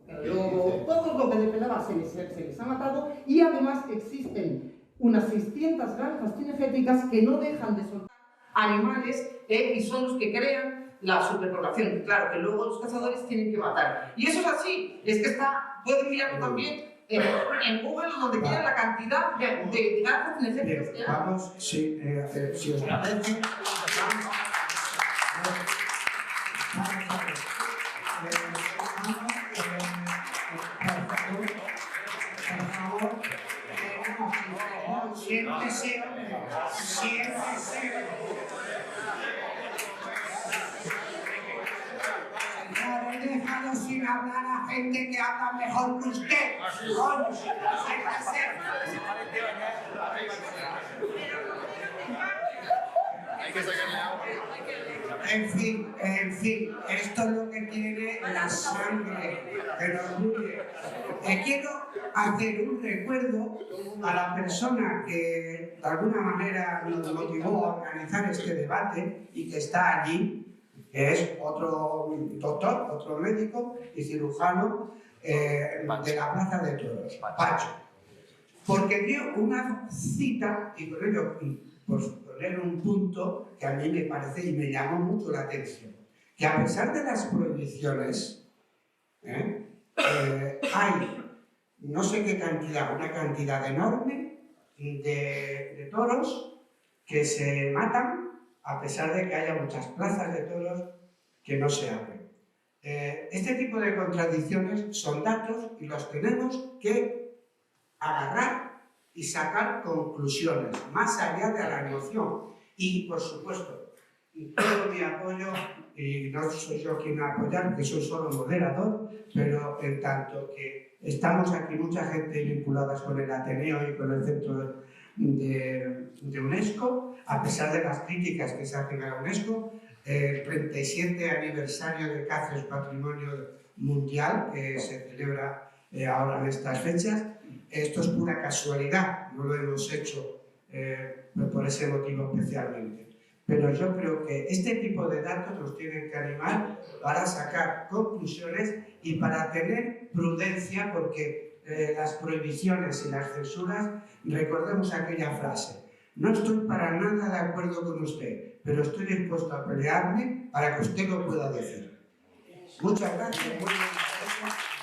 el lobo, todo lo que depredaba se les ha matado, y además existen unas 600 granjas cinegéticas que no dejan de soltar animales y son los que crean la superpoblación. Claro que luego los cazadores tienen que matar. Y eso es así, es que pueden mirarlo también en Google, donde quieran, la cantidad de granjas cinegéticas que hay. Vamos, si os parece, siéntese. He dejado sin hablar a gente que habla mejor que usted. Coño, hay que hacer. En fin, esto es lo que tiene la sangre que nos une. Quiero hacer un recuerdo a la persona que de alguna manera nos motivó a organizar este debate y que está allí, que es otro doctor, otro médico y cirujano de la Plaza de Toros, Pacho, porque dio una cita, y con ello, por poner un punto que a mí me parece y me llamó mucho la atención, que a pesar de las prohibiciones, hay no sé qué cantidad, una cantidad enorme de toros que se matan, a pesar de que haya muchas plazas de toros que no se abren. Este tipo de contradicciones son datos y los tenemos que agarrar y sacar conclusiones, más allá de la emoción. Y, por supuesto, todo mi apoyo, y no soy yo quien a apoyar, que soy solo moderador, pero en tanto que estamos aquí mucha gente vinculadas con el Ateneo y con el Centro de UNESCO, a pesar de las críticas que se hacen a la UNESCO, el 37 aniversario de Cáceres Patrimonio Mundial, que se celebra ahora en estas fechas. Esto es pura casualidad, no lo hemos hecho por ese motivo especialmente. Pero yo creo que este tipo de datos nos tienen que animar para sacar conclusiones y para tener prudencia, porque las prohibiciones y las censuras, recordemos aquella frase: no estoy para nada de acuerdo con usted, pero estoy dispuesto a pelearme para que usted lo pueda decir. Muchas gracias. Muy buenas noches.